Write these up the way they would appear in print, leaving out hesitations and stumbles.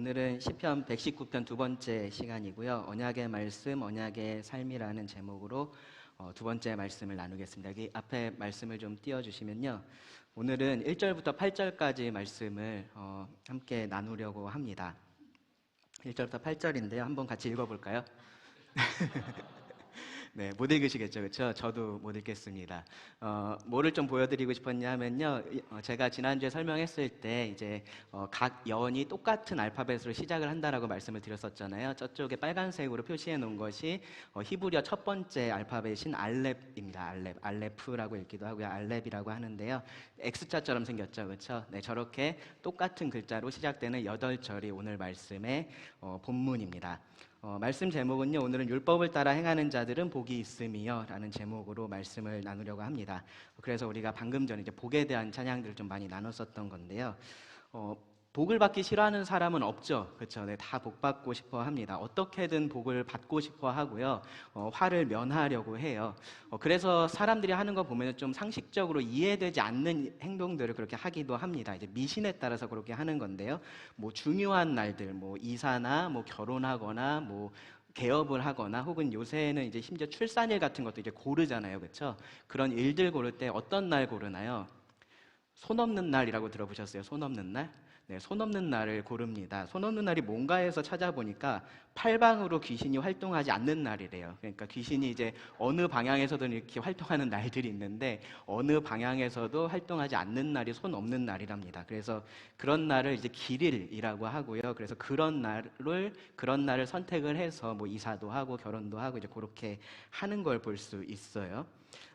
오늘은 시편 119편 두 번째 시간이고요. 언약의 말씀, 언약의 삶이라는 제목으로 두 번째 말씀을 나누겠습니다. 여기 앞에 말씀을 좀 띄워주시면요. 오늘은 1절부터 8절까지 말씀을 함께 나누려고 합니다. 1절부터 8절인데요. 한번 같이 읽어볼까요? 네, 못 읽으시겠죠, 그렇죠? 저도 못 읽겠습니다. 뭐를 좀 보여드리고 싶었냐 하면요, 제가 지난주에 설명했을 때 이제 각 연이 똑같은 알파벳으로 시작을 한다라고 말씀을 드렸었잖아요. 저쪽에 빨간색으로 표시해 놓은 것이 히브리어 첫 번째 알파벳인 알렙입니다. 알레프라고 읽기도 하고요, 알렙이라고 하는데요. X자처럼 생겼죠, 그렇죠? 네, 저렇게 똑같은 글자로 시작되는 8절이 오늘 말씀의 본문입니다. 말씀 제목은요, 오늘은 율법을 따라 행하는 자들은 복이 있음이요 라는 제목으로 말씀을 나누려고 합니다. 그래서 우리가 방금 전에 이제 복에 대한 찬양들을 좀 많이 나눴었던 건데요. 복을 받기 싫어하는 사람은 없죠, 그렇죠? 네, 다 복 받고 싶어 합니다. 어떻게든 복을 받고 싶어 하고요, 화를 면하려고 해요. 그래서 사람들이 하는 거 보면 좀 상식적으로 이해되지 않는 행동들을 그렇게 하기도 합니다. 이제 미신에 따라서 그렇게 하는 건데요. 뭐 중요한 날들, 뭐 이사나 뭐 결혼하거나 뭐 개업을 하거나 혹은 요새는 이제 심지어 출산일 같은 것도 이제 고르잖아요, 그렇죠? 그런 일들 고를 때 어떤 날 고르나요? 손 없는 날이라고 들어보셨어요? 손 없는 날? 네, 손 없는 날을 고릅니다. 손 없는 날이 뭔가 해서 찾아보니까 팔방으로 귀신이 활동하지 않는 날이래요. 그러니까 귀신이 이제 어느 방향에서도 이렇게 활동하는 날들이 있는데 어느 방향에서도 활동하지 않는 날이 손 없는 날이랍니다. 그래서 그런 날을 이제 길일이라고 하고요. 그래서 그런 날을 선택을 해서 뭐 이사도 하고 결혼도 하고 이제 그렇게 하는 걸 볼 수 있어요.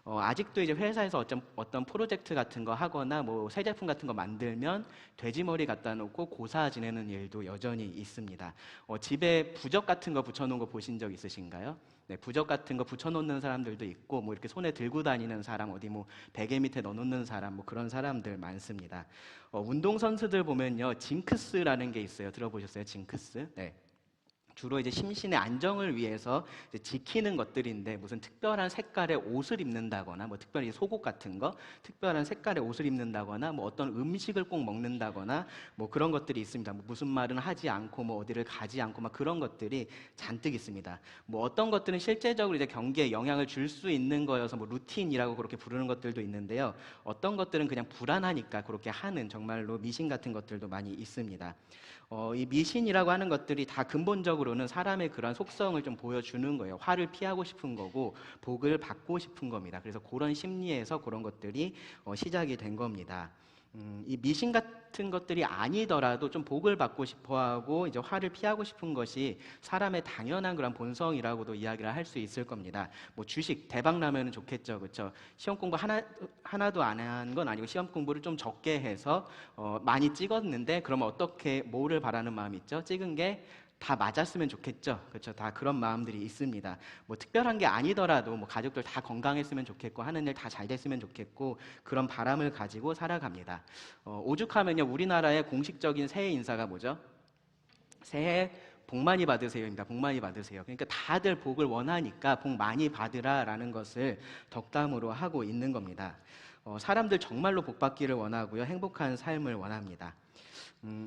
아직도 이제 회사에서 어떤 프로젝트 같은 거 하거나 뭐 새 제품 같은 거 만들면 돼지머리 갖다 놓고 고사 지내는 일도 여전히 있습니다. 집에 부적 같은 거 붙여놓은 거 보신 적 있으신가요? 네, 부적 같은 거 붙여놓는 사람들도 있고 뭐 이렇게 손에 들고 다니는 사람, 어디 뭐 베개 밑에 넣어놓는 사람, 뭐 그런 사람들 많습니다. 운동선수들 보면요, 징크스라는 게 있어요. 들어보셨어요? 징크스? 네. 주로 이제 심신의 안정을 위해서 이제 지키는 것들인데 무슨 특별한 색깔의 옷을 입는다거나 뭐 특별히 속옷 같은 거 특별한 색깔의 옷을 입는다거나 뭐 어떤 음식을 꼭 먹는다거나 뭐 그런 것들이 있습니다. 뭐 무슨 말은 하지 않고 뭐 어디를 가지 않고 막 그런 것들이 잔뜩 있습니다. 뭐 어떤 것들은 실제적으로 이제 경기에 영향을 줄 수 있는 거여서 뭐 루틴이라고 그렇게 부르는 것들도 있는데요. 어떤 것들은 그냥 불안하니까 그렇게 하는 정말로 미신 같은 것들도 많이 있습니다. 이 미신이라고 하는 것들이 다 근본적으로는 사람의 그런 속성을 좀 보여주는 거예요. 화를 피하고 싶은 거고 복을 받고 싶은 겁니다. 그래서 그런 심리에서 그런 것들이 시작이 된 겁니다. 이 미신 같은 것들이 아니더라도 좀 복을 받고 싶어하고 이제 화를 피하고 싶은 것이 사람의 당연한 그런 본성이라고도 이야기를 할 수 있을 겁니다. 뭐 주식 대박 나면 좋겠죠, 그렇죠? 시험 공부 하나도 안 한 건 아니고 시험 공부를 좀 적게 해서 많이 찍었는데 그러면 어떻게 뭐를 바라는 마음이 있죠? 찍은 게 다 맞았으면 좋겠죠. 그렇죠. 다 그런 마음들이 있습니다. 뭐 특별한 게 아니더라도 뭐 가족들 다 건강했으면 좋겠고 하는 일 다 잘 됐으면 좋겠고 그런 바람을 가지고 살아갑니다. 오죽하면요, 우리나라의 공식적인 새해 인사가 뭐죠? 새해 복 많이 받으세요입니다. 복 많이 받으세요. 그러니까 다들 복을 원하니까 복 많이 받으라라는 것을 덕담으로 하고 있는 겁니다. 사람들 정말로 복 받기를 원하고요, 행복한 삶을 원합니다.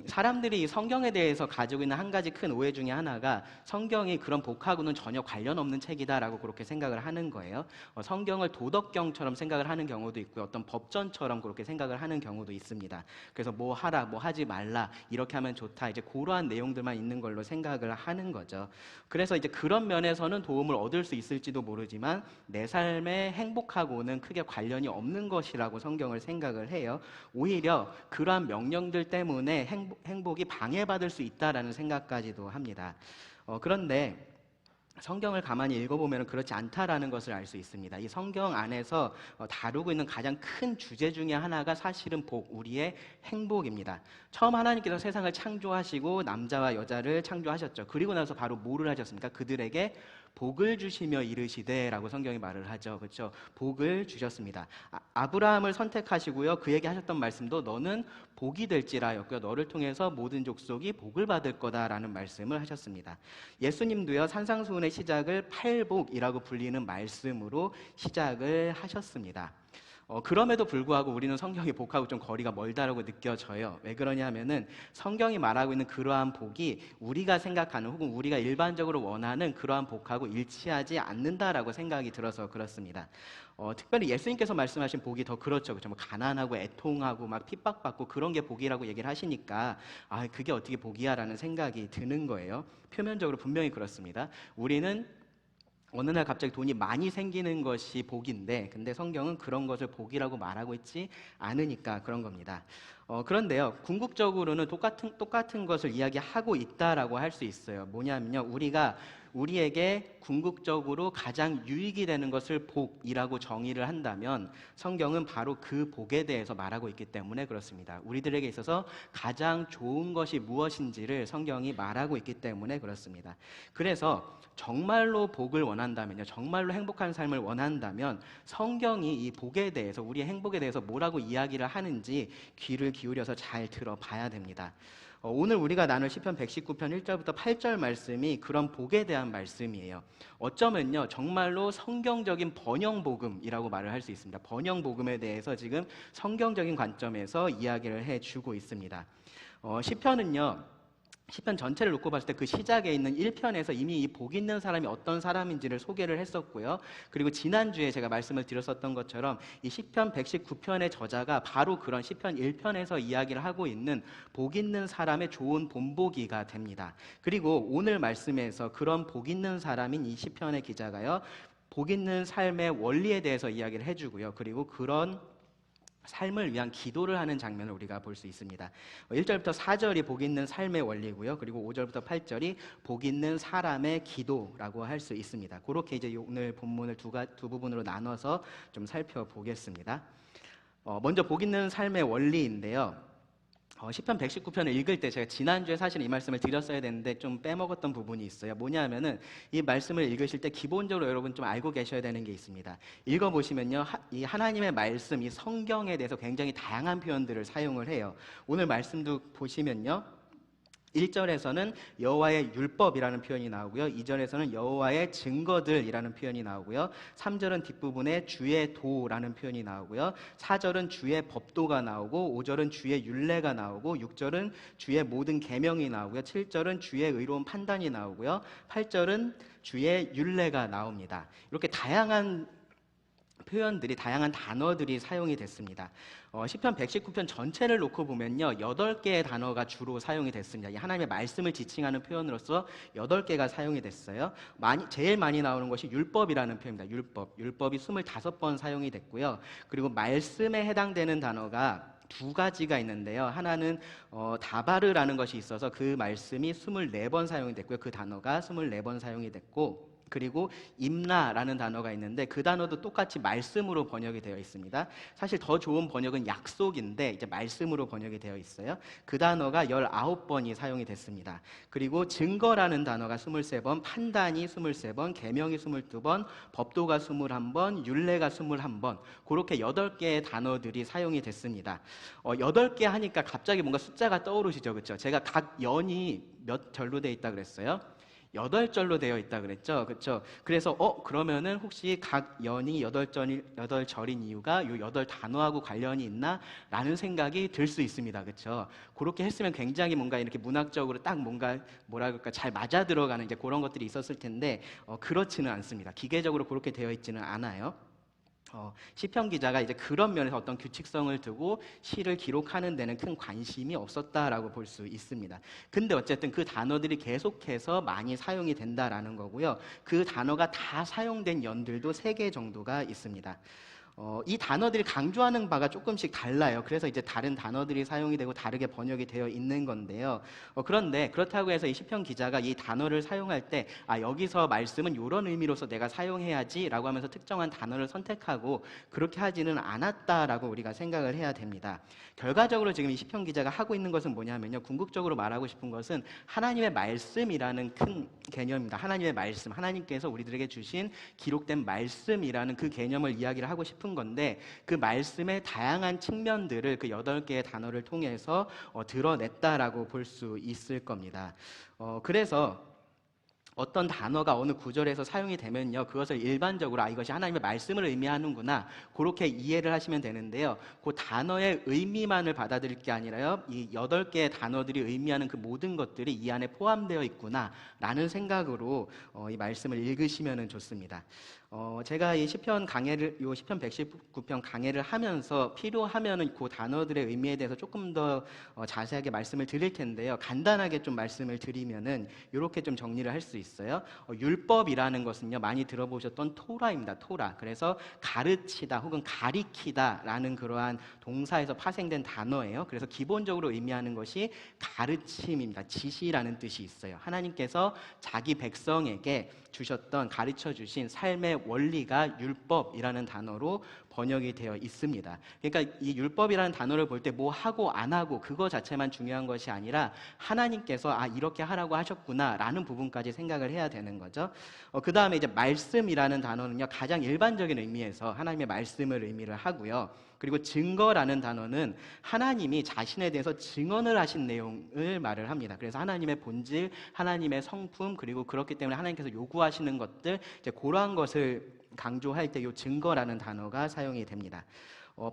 사람들이 이 성경에 대해서 가지고 있는 한 가지 큰 오해 중에 하나가 성경이 그런 복하고는 전혀 관련 없는 책이다라고 그렇게 생각을 하는 거예요. 성경을 도덕경처럼 생각을 하는 경우도 있고요, 어떤 법전처럼 그렇게 생각을 하는 경우도 있습니다. 그래서 뭐 하라, 뭐 하지 말라, 이렇게 하면 좋다, 이제 그러한 내용들만 있는 걸로 생각을 하는 거죠. 그래서 이제 그런 면에서는 도움을 얻을 수 있을지도 모르지만 내 삶의 행복하고는 크게 관련이 없는 것이라고 성경을 생각을 해요. 오히려 그러한 명령들 때문에 행복이 방해받을 수 있다라는 생각까지도 합니다. 그런데 성경을 가만히 읽어보면 그렇지 않다라는 것을 알 수 있습니다. 이 성경 안에서 다루고 있는 가장 큰 주제 중에 하나가 사실은 복, 우리의 행복입니다. 처음 하나님께서 세상을 창조하시고 남자와 여자를 창조하셨죠. 그리고 나서 바로 뭐를 하셨습니까? 그들에게 복을 주시며 이르시되 라고 성경이 말을 하죠. 그렇죠? 복을 주셨습니다. 아브라함을 선택하시고요, 그에게 하셨던 말씀도 너는 복이 될지라였고요, 너를 통해서 모든 족속이 복을 받을 거다라는 말씀을 하셨습니다. 예수님도요, 산상수훈의 시작을 팔복이라고 불리는 말씀으로 시작을 하셨습니다. 그럼에도 불구하고 우리는 성경의 복하고 좀 거리가 멀다라고 느껴져요. 왜 그러냐 하면은 성경이 말하고 있는 그러한 복이 우리가 생각하는 혹은 우리가 일반적으로 원하는 그러한 복하고 일치하지 않는다라고 생각이 들어서 그렇습니다. 특별히 예수님께서 말씀하신 복이 더 그렇죠. 그렇죠? 뭐 가난하고 애통하고 막 핍박받고 그런 게 복이라고 얘기를 하시니까 아, 그게 어떻게 복이야라는 생각이 드는 거예요. 표면적으로 분명히 그렇습니다. 우리는 어느 날 갑자기 돈이 많이 생기는 것이 복인데, 근데 성경은 그런 것을 복이라고 말하고 있지 않으니까 그런 겁니다. 그런데요, 궁극적으로는 똑같은 것을 이야기하고 있다라고 할 수 있어요. 뭐냐면요, 우리에게 궁극적으로 가장 유익이 되는 것을 복이라고 정의를 한다면 성경은 바로 그 복에 대해서 말하고 있기 때문에 그렇습니다. 우리들에게 있어서 가장 좋은 것이 무엇인지를 성경이 말하고 있기 때문에 그렇습니다. 그래서 정말로 복을 원한다면요, 정말로 행복한 삶을 원한다면 성경이 이 복에 대해서, 우리의 행복에 대해서 뭐라고 이야기를 하는지 귀를 기울여서 잘 들어봐야 됩니다. 오늘 우리가 나눌 시편 119편 1절부터 8절 말씀이 그런 복에 대한 말씀이에요. 어쩌면요, 정말로 성경적인 번영복음이라고 말을 할 수 있습니다. 번영복음에 대해서 지금 성경적인 관점에서 이야기를 해주고 있습니다. 시편 전체를 놓고 봤을 때 그 시작에 있는 1편에서 이미 이 복 있는 사람이 어떤 사람인지를 소개를 했었고요. 그리고 지난주에 제가 말씀을 드렸었던 것처럼 이 시편 119편의 저자가 바로 그런 시편 1편에서 이야기를 하고 있는 복 있는 사람의 좋은 본보기가 됩니다. 그리고 오늘 말씀에서 그런 복 있는 사람인 이 시편의 기자가요, 복 있는 삶의 원리에 대해서 이야기를 해주고요. 그리고 그런 삶을 위한 기도를 하는 장면을 우리가 볼 수 있습니다. 1절부터 4절이 복 있는 삶의 원리고요. 그리고 5절부터 8절이 복 있는 사람의 기도라고 할 수 있습니다. 그렇게 이제 오늘 본문을 두 부분으로 나눠서 좀 살펴보겠습니다. 먼저 복 있는 삶의 원리인데요. 시편 119편을 읽을 때 제가 지난주에 사실 이 말씀을 드렸어야 되는데 좀 빼먹었던 부분이 있어요. 뭐냐 하면은 이 말씀을 읽으실 때 기본적으로 여러분 좀 알고 계셔야 되는 게 있습니다. 읽어보시면요, 이 하나님의 말씀, 이 성경에 대해서 굉장히 다양한 표현들을 사용을 해요. 오늘 말씀도 보시면요, 1절에서는 여호와의 율법이라는 표현이 나오고요. 2절에서는 여호와의 증거들이라는 표현이 나오고요. 3절은 뒷부분에 주의 도라는 표현이 나오고요. 4절은 주의 법도가 나오고 5절은 주의 율례가 나오고 6절은 주의 모든 계명이 나오고요. 7절은 주의 의로운 판단이 나오고요. 8절은 주의 율례가 나옵니다. 이렇게 다양한 표현들이, 다양한 단어들이 사용이 됐습니다. 시편 119편 전체를 놓고 보면요, 8개의 단어가 주로 사용이 됐습니다. 이 하나님의 말씀을 지칭하는 표현으로서 8개가 사용이 됐어요. 제일 많이 나오는 것이 율법이라는 표현입니다. 율법이 25번 사용이 됐고요. 그리고 말씀에 해당되는 단어가 두 가지가 있는데요. 하나는 다바르라는 것이 있어서 그 말씀이 24번 사용이 됐고요. 그 단어가 24번 사용이 됐고, 그리고 임나라는 단어가 있는데 그 단어도 똑같이 말씀으로 번역이 되어 있습니다. 사실 더 좋은 번역은 약속인데 이제 말씀으로 번역이 되어 있어요. 그 단어가 19번이 사용이 됐습니다. 그리고 증거라는 단어가 23번, 판단이 23번, 계명이 22번, 법도가 21번, 율례가 21번, 그렇게 8개의 단어들이 사용이 됐습니다. 8개 하니까 갑자기 뭔가 숫자가 떠오르시죠, 그렇죠? 제가 각 연이 몇 절로 되어 있다 그랬어요? 8절로 되어 있다 그랬죠. 그렇죠? 그래서 그러면은 혹시 각 연이 8절인 이유가 이 8단어하고 관련이 있나? 라는 생각이 들 수 있습니다. 그렇죠? 그렇게 했으면 굉장히 뭔가 이렇게 문학적으로 딱 뭔가 뭐라 그럴까 잘 맞아 들어가는 이제 그런 것들이 있었을 텐데 그렇지는 않습니다. 기계적으로 그렇게 되어 있지는 않아요. 시편 기자가 이제 그런 면에서 어떤 규칙성을 두고 시를 기록하는 데는 큰 관심이 없었다라고 볼 수 있습니다. 근데 어쨌든 그 단어들이 계속해서 많이 사용이 된다라는 거고요. 그 단어가 다 사용된 연들도 3개 정도가 있습니다. 이 단어들이 강조하는 바가 조금씩 달라요. 그래서 이제 다른 단어들이 사용이 되고 다르게 번역이 되어 있는 건데요. 그런데 그렇다고 해서 이 시편 기자가 이 단어를 사용할 때 여기서 말씀은 이런 의미로서 내가 사용해야지라고 하면서 특정한 단어를 선택하고 그렇게 하지는 않았다라고 우리가 생각을 해야 됩니다. 결과적으로 지금 이 시편 기자가 하고 있는 것은 뭐냐면요, 궁극적으로 말하고 싶은 것은 하나님의 말씀이라는 큰 개념입니다. 하나님의 말씀, 하나님께서 우리들에게 주신 기록된 말씀이라는 그 개념을 이야기를 하고 싶은 건데, 그 말씀의 다양한 측면들을 그 8개의 단어를 통해서 드러냈다라고 볼 수 있을 겁니다. 그래서 어떤 단어가 어느 구절에서 사용이 되면요, 그것을 일반적으로 이것이 하나님의 말씀을 의미하는구나, 그렇게 이해를 하시면 되는데요. 그 단어의 의미만을 받아들일 게 아니라요, 이 8개의 단어들이 의미하는 그 모든 것들이 이 안에 포함되어 있구나라는 생각으로 이 말씀을 읽으시면 좋습니다. 제가 이 시편 강해를, 요 시편 119편 강해를 하면서 필요하면은 그 단어들의 의미에 대해서 조금 더 자세하게 말씀을 드릴 텐데요. 간단하게 좀 말씀을 드리면은 이렇게 좀 정리를 할 수 있어요. 율법이라는 것은요, 많이 들어보셨던 토라입니다. 토라. 그래서 가르치다 혹은 가리키다라는 그러한 동사에서 파생된 단어예요. 그래서 기본적으로 의미하는 것이 가르침입니다. 지시라는 뜻이 있어요. 하나님께서 자기 백성에게 주셨던, 가르쳐 주신 삶의 원리가 율법이라는 단어로 번역이 되어 있습니다. 그러니까 이 율법이라는 단어를 볼 때 뭐 하고 안 하고 그거 자체만 중요한 것이 아니라 하나님께서 이렇게 하라고 하셨구나라는 부분까지 생각을 해야 되는 거죠. 그 다음에 이제 말씀이라는 단어는요, 가장 일반적인 의미에서 하나님의 말씀을 의미를 하고요. 그리고 증거라는 단어는 하나님이 자신에 대해서 증언을 하신 내용을 말을 합니다. 그래서 하나님의 본질, 하나님의 성품, 그리고 그렇기 때문에 하나님께서 요구하시는 것들, 이제 그러한 것을 강조할 때 이 증거라는 단어가 사용이 됩니다.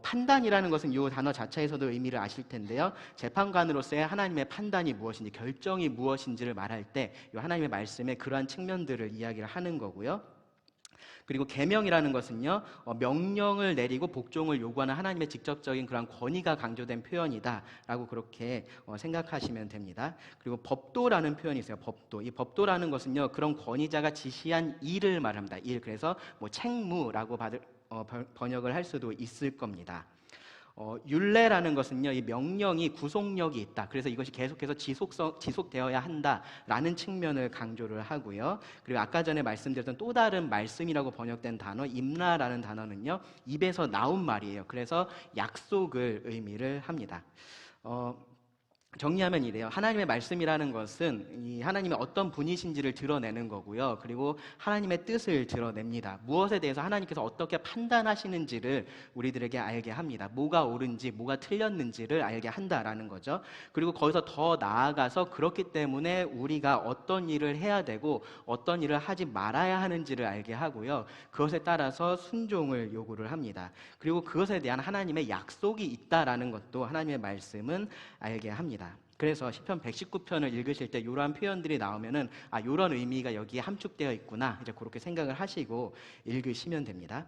판단이라는 것은 이 단어 자체에서도 의미를 아실 텐데요. 재판관으로서의 하나님의 판단이 무엇인지, 결정이 무엇인지를 말할 때 이 하나님의 말씀에 그러한 측면들을 이야기를 하는 거고요. 그리고 계명이라는 것은요, 명령을 내리고 복종을 요구하는 하나님의 직접적인 그런 권위가 강조된 표현이다라고 그렇게 생각하시면 됩니다. 그리고 법도라는 표현이 있어요. 법도. 이 법도라는 것은요, 그런 권위자가 지시한 일을 말합니다. 일. 그래서 뭐 책무라고 번역을 할 수도 있을 겁니다. 율례라는 것은요, 이 명령이 구속력이 있다. 그래서 이것이 계속해서 지속되어야 한다라는 측면을 강조를 하고요. 그리고 아까 전에 말씀드렸던 또 다른 말씀이라고 번역된 단어, 임라라는 단어는요, 입에서 나온 말이에요. 그래서 약속을 의미를 합니다. 정리하면 이래요. 하나님의 말씀이라는 것은 이 하나님의 어떤 분이신지를 드러내는 거고요. 그리고 하나님의 뜻을 드러냅니다. 무엇에 대해서 하나님께서 어떻게 판단하시는지를 우리들에게 알게 합니다. 뭐가 옳은지, 뭐가 틀렸는지를 알게 한다라는 거죠. 그리고 거기서 더 나아가서 그렇기 때문에 우리가 어떤 일을 해야 되고 어떤 일을 하지 말아야 하는지를 알게 하고요. 그것에 따라서 순종을 요구를 합니다. 그리고 그것에 대한 하나님의 약속이 있다라는 것도 하나님의 말씀은 알게 합니다. 그래서 시편 119편을 읽으실 때 이러한 표현들이 나오면은 이런 의미가 여기에 함축되어 있구나, 이제 그렇게 생각을 하시고 읽으시면 됩니다.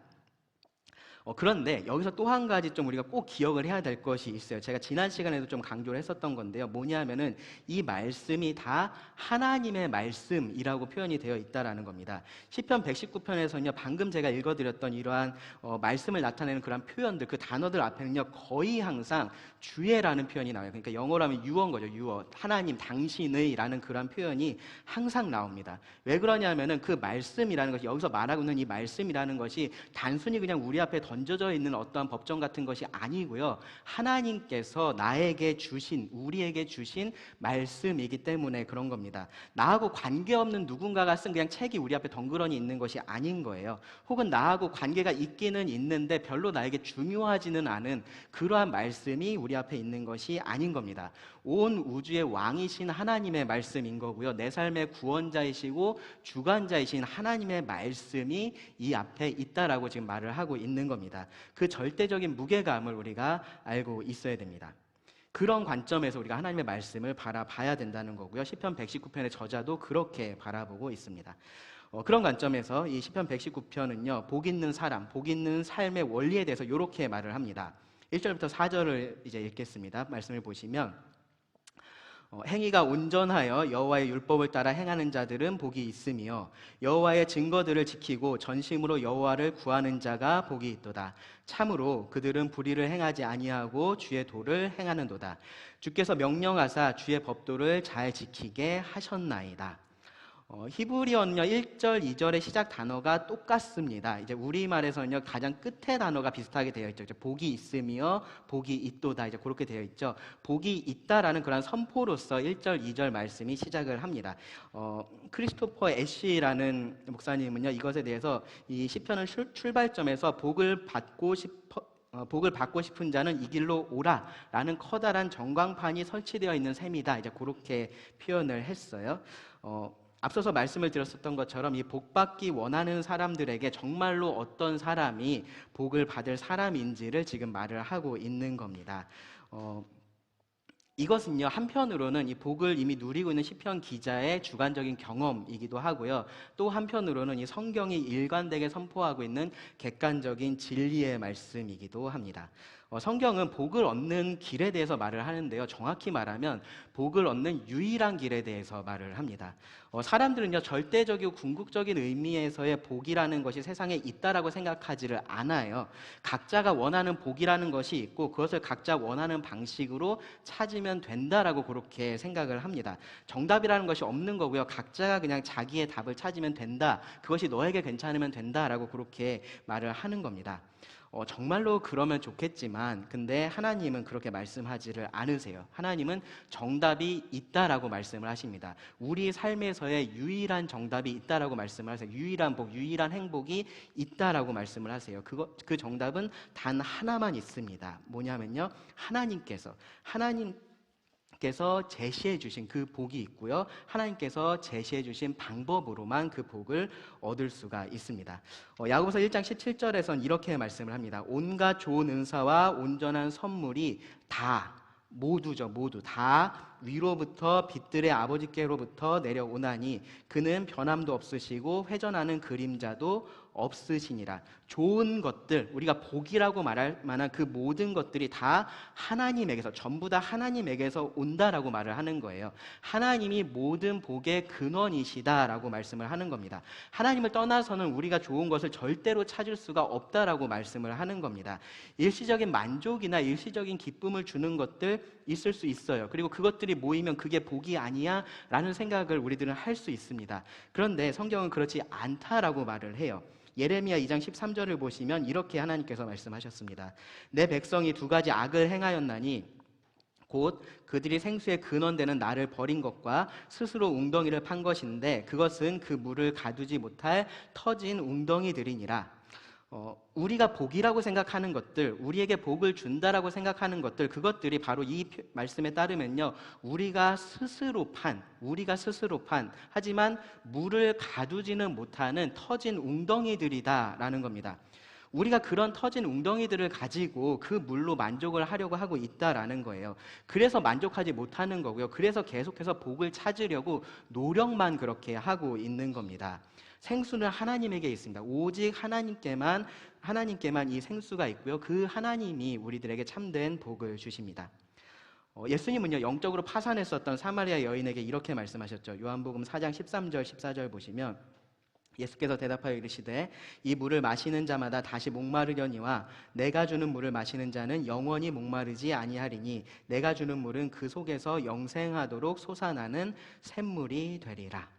그런데 여기서 또 한 가지 좀 우리가 꼭 기억을 해야 될 것이 있어요. 제가 지난 시간에도 좀 강조를 했었던 건데요. 뭐냐면은 이 말씀이 다 하나님의 말씀이라고 표현이 되어 있다라는 겁니다. 시편 119편에서는요, 방금 제가 읽어드렸던 이러한 말씀을 나타내는 그런 표현들, 그 단어들 앞에는요, 거의 항상 주의라는 표현이 나와요. 그러니까 영어로 하면 유어인 거죠. 유어. 하나님, 당신의라는 그런 표현이 항상 나옵니다. 왜 그러냐면은 그 말씀이라는 것이, 여기서 말하고 있는 이 말씀이라는 것이 단순히 그냥 우리 앞에 던져져 있는 어떠한 법정 같은 것이 아니고요, 하나님께서 나에게 주신, 우리에게 주신 말씀이기 때문에 그런 겁니다. 나하고 관계없는 누군가가 쓴 그냥 책이 우리 앞에 덩그러니 있는 것이 아닌 거예요. 혹은 나하고 관계가 있기는 있는데 별로 나에게 중요하지는 않은 그러한 말씀이 우리 앞에 있는 것이 아닌 겁니다. 온 우주의 왕이신 하나님의 말씀인 거고요, 내 삶의 구원자이시고 주관자이신 하나님의 말씀이 이 앞에 있다라고 지금 말을 하고 있는 겁니다. 그 절대적인 무게감을 우리가 알고 있어야 됩니다. 그런 관점에서 우리가 하나님의 말씀을 바라봐야 된다는 거고요. 시편 119편의 저자도 그렇게 바라보고 있습니다. 그런 관점에서 이 시편 119편은요, 복 있는 사람, 복 있는 삶의 원리에 대해서 이렇게 말을 합니다. 1절부터 4절을 이제 읽겠습니다. 말씀을 보시면, 행위가 온전하여 여호와의 율법을 따라 행하는 자들은 복이 있으며 여호와의 증거들을 지키고 전심으로 여호와를 구하는 자가 복이 있도다. 참으로 그들은 불의를 행하지 아니하고 주의 도를 행하는도다. 주께서 명령하사 주의 법도를 잘 지키게 하셨나이다. 히브리어는요, 1절, 2절의 시작 단어가 똑같습니다. 이제 우리말에서는요, 가장 끝에 단어가 비슷하게 되어 있죠. 복이 있으며 복이 있도다, 이제 그렇게 되어 있죠. 복이 있다라는 그런 선포로서 1절, 2절 말씀이 시작을 합니다. 크리스토퍼 애쉬라는 목사님은요, 이것에 대해서 이 시편을 출발점에서 복을 받고 싶은 자는 이 길로 오라라는 커다란 전광판이 설치되어 있는 셈이다, 이제 그렇게 표현을 했어요. 앞서서 말씀을 드렸었던 것처럼 이 복받기 원하는 사람들에게 정말로 어떤 사람이 복을 받을 사람인지를 지금 말을 하고 있는 겁니다. 이것은요, 한편으로는 이 복을 이미 누리고 있는 시편 기자의 주관적인 경험이기도 하고요. 또 한편으로는 이 성경이 일관되게 선포하고 있는 객관적인 진리의 말씀이기도 합니다. 성경은 복을 얻는 길에 대해서 말을 하는데요. 정확히 말하면 복을 얻는 유일한 길에 대해서 말을 합니다. 사람들은요, 절대적이고 궁극적인 의미에서의 복이라는 것이 세상에 있다라고 생각하지를 않아요. 각자가 원하는 복이라는 것이 있고 그것을 각자 원하는 방식으로 찾으면 된다라고 그렇게 생각을 합니다. 정답이라는 것이 없는 거고요. 각자가 그냥 자기의 답을 찾으면 된다. 그것이 너에게 괜찮으면 된다라고 그렇게 말을 하는 겁니다. 정말로 그러면 좋겠지만 근데 하나님은 그렇게 말씀하지를 않으세요. 하나님은 정답이 있다라고 말씀을 하십니다. 우리 삶에서의 유일한 정답이 있다라고 말씀을 하세요. 유일한 복, 유일한 행복이 있다라고 말씀을 하세요. 그 정답은 단 하나만 있습니다. 뭐냐면요, 하나님께서 제시해 주신 그 복이 있고요. 하나님께서 제시해 주신 방법으로만 그 복을 얻을 수가 있습니다. 야고보서 1장 17절에선 이렇게 말씀을 합니다. 온갖 좋은 은사와 온전한 선물이 다 모두 다 위로부터 빛들의 아버지께로부터 내려오나니 그는 변함도 없으시고 회전하는 그림자도 없으시니라. 좋은 것들, 우리가 복이라고 말할 만한 그 모든 것들이 다 하나님에게서, 전부 다 하나님에게서 온다라고 말을 하는 거예요. 하나님이 모든 복의 근원이시다라고 말씀을 하는 겁니다. 하나님을 떠나서는 우리가 좋은 것을 절대로 찾을 수가 없다라고 말씀을 하는 겁니다. 일시적인 만족이나 일시적인 기쁨을 주는 것들 있을 수 있어요. 그리고 그것들이 모이면 그게 복이 아니야? 라는 생각을 우리들은 할 수 있습니다. 그런데 성경은 그렇지 않다라고 말을 해요. 예레미야 2장 13절을 보시면 이렇게 하나님께서 말씀하셨습니다. 내 백성이 두 가지 악을 행하였나니 곧 그들이 생수의 근원되는 나를 버린 것과 스스로 웅덩이를 판 것인데 그것은 그 물을 가두지 못할 터진 웅덩이들이니라. 우리가 복이라고 생각하는 것들, 우리에게 복을 준다라고 생각하는 것들, 그것들이 바로 이 말씀에 따르면요, 우리가 스스로 판, 하지만 물을 가두지는 못하는 터진 웅덩이들이다라는 겁니다. 우리가 그런 터진 웅덩이들을 가지고 그 물로 만족을 하려고 하고 있다라는 거예요. 그래서 만족하지 못하는 거고요. 그래서 계속해서 복을 찾으려고 노력만 그렇게 하고 있는 겁니다. 생수는 하나님에게 있습니다. 오직 하나님께만 이 생수가 있고요. 그 하나님이 우리들에게 참된 복을 주십니다. 예수님은요, 영적으로 파산했었던 사마리아 여인에게 이렇게 말씀하셨죠. 요한복음 4장 13절 14절 보시면 예수께서 대답하여 이르시되 이 물을 마시는 자마다 다시 목마르려니와 내가 주는 물을 마시는 자는 영원히 목마르지 아니하리니 내가 주는 물은 그 속에서 영생하도록 솟아나는 샘물이 되리라.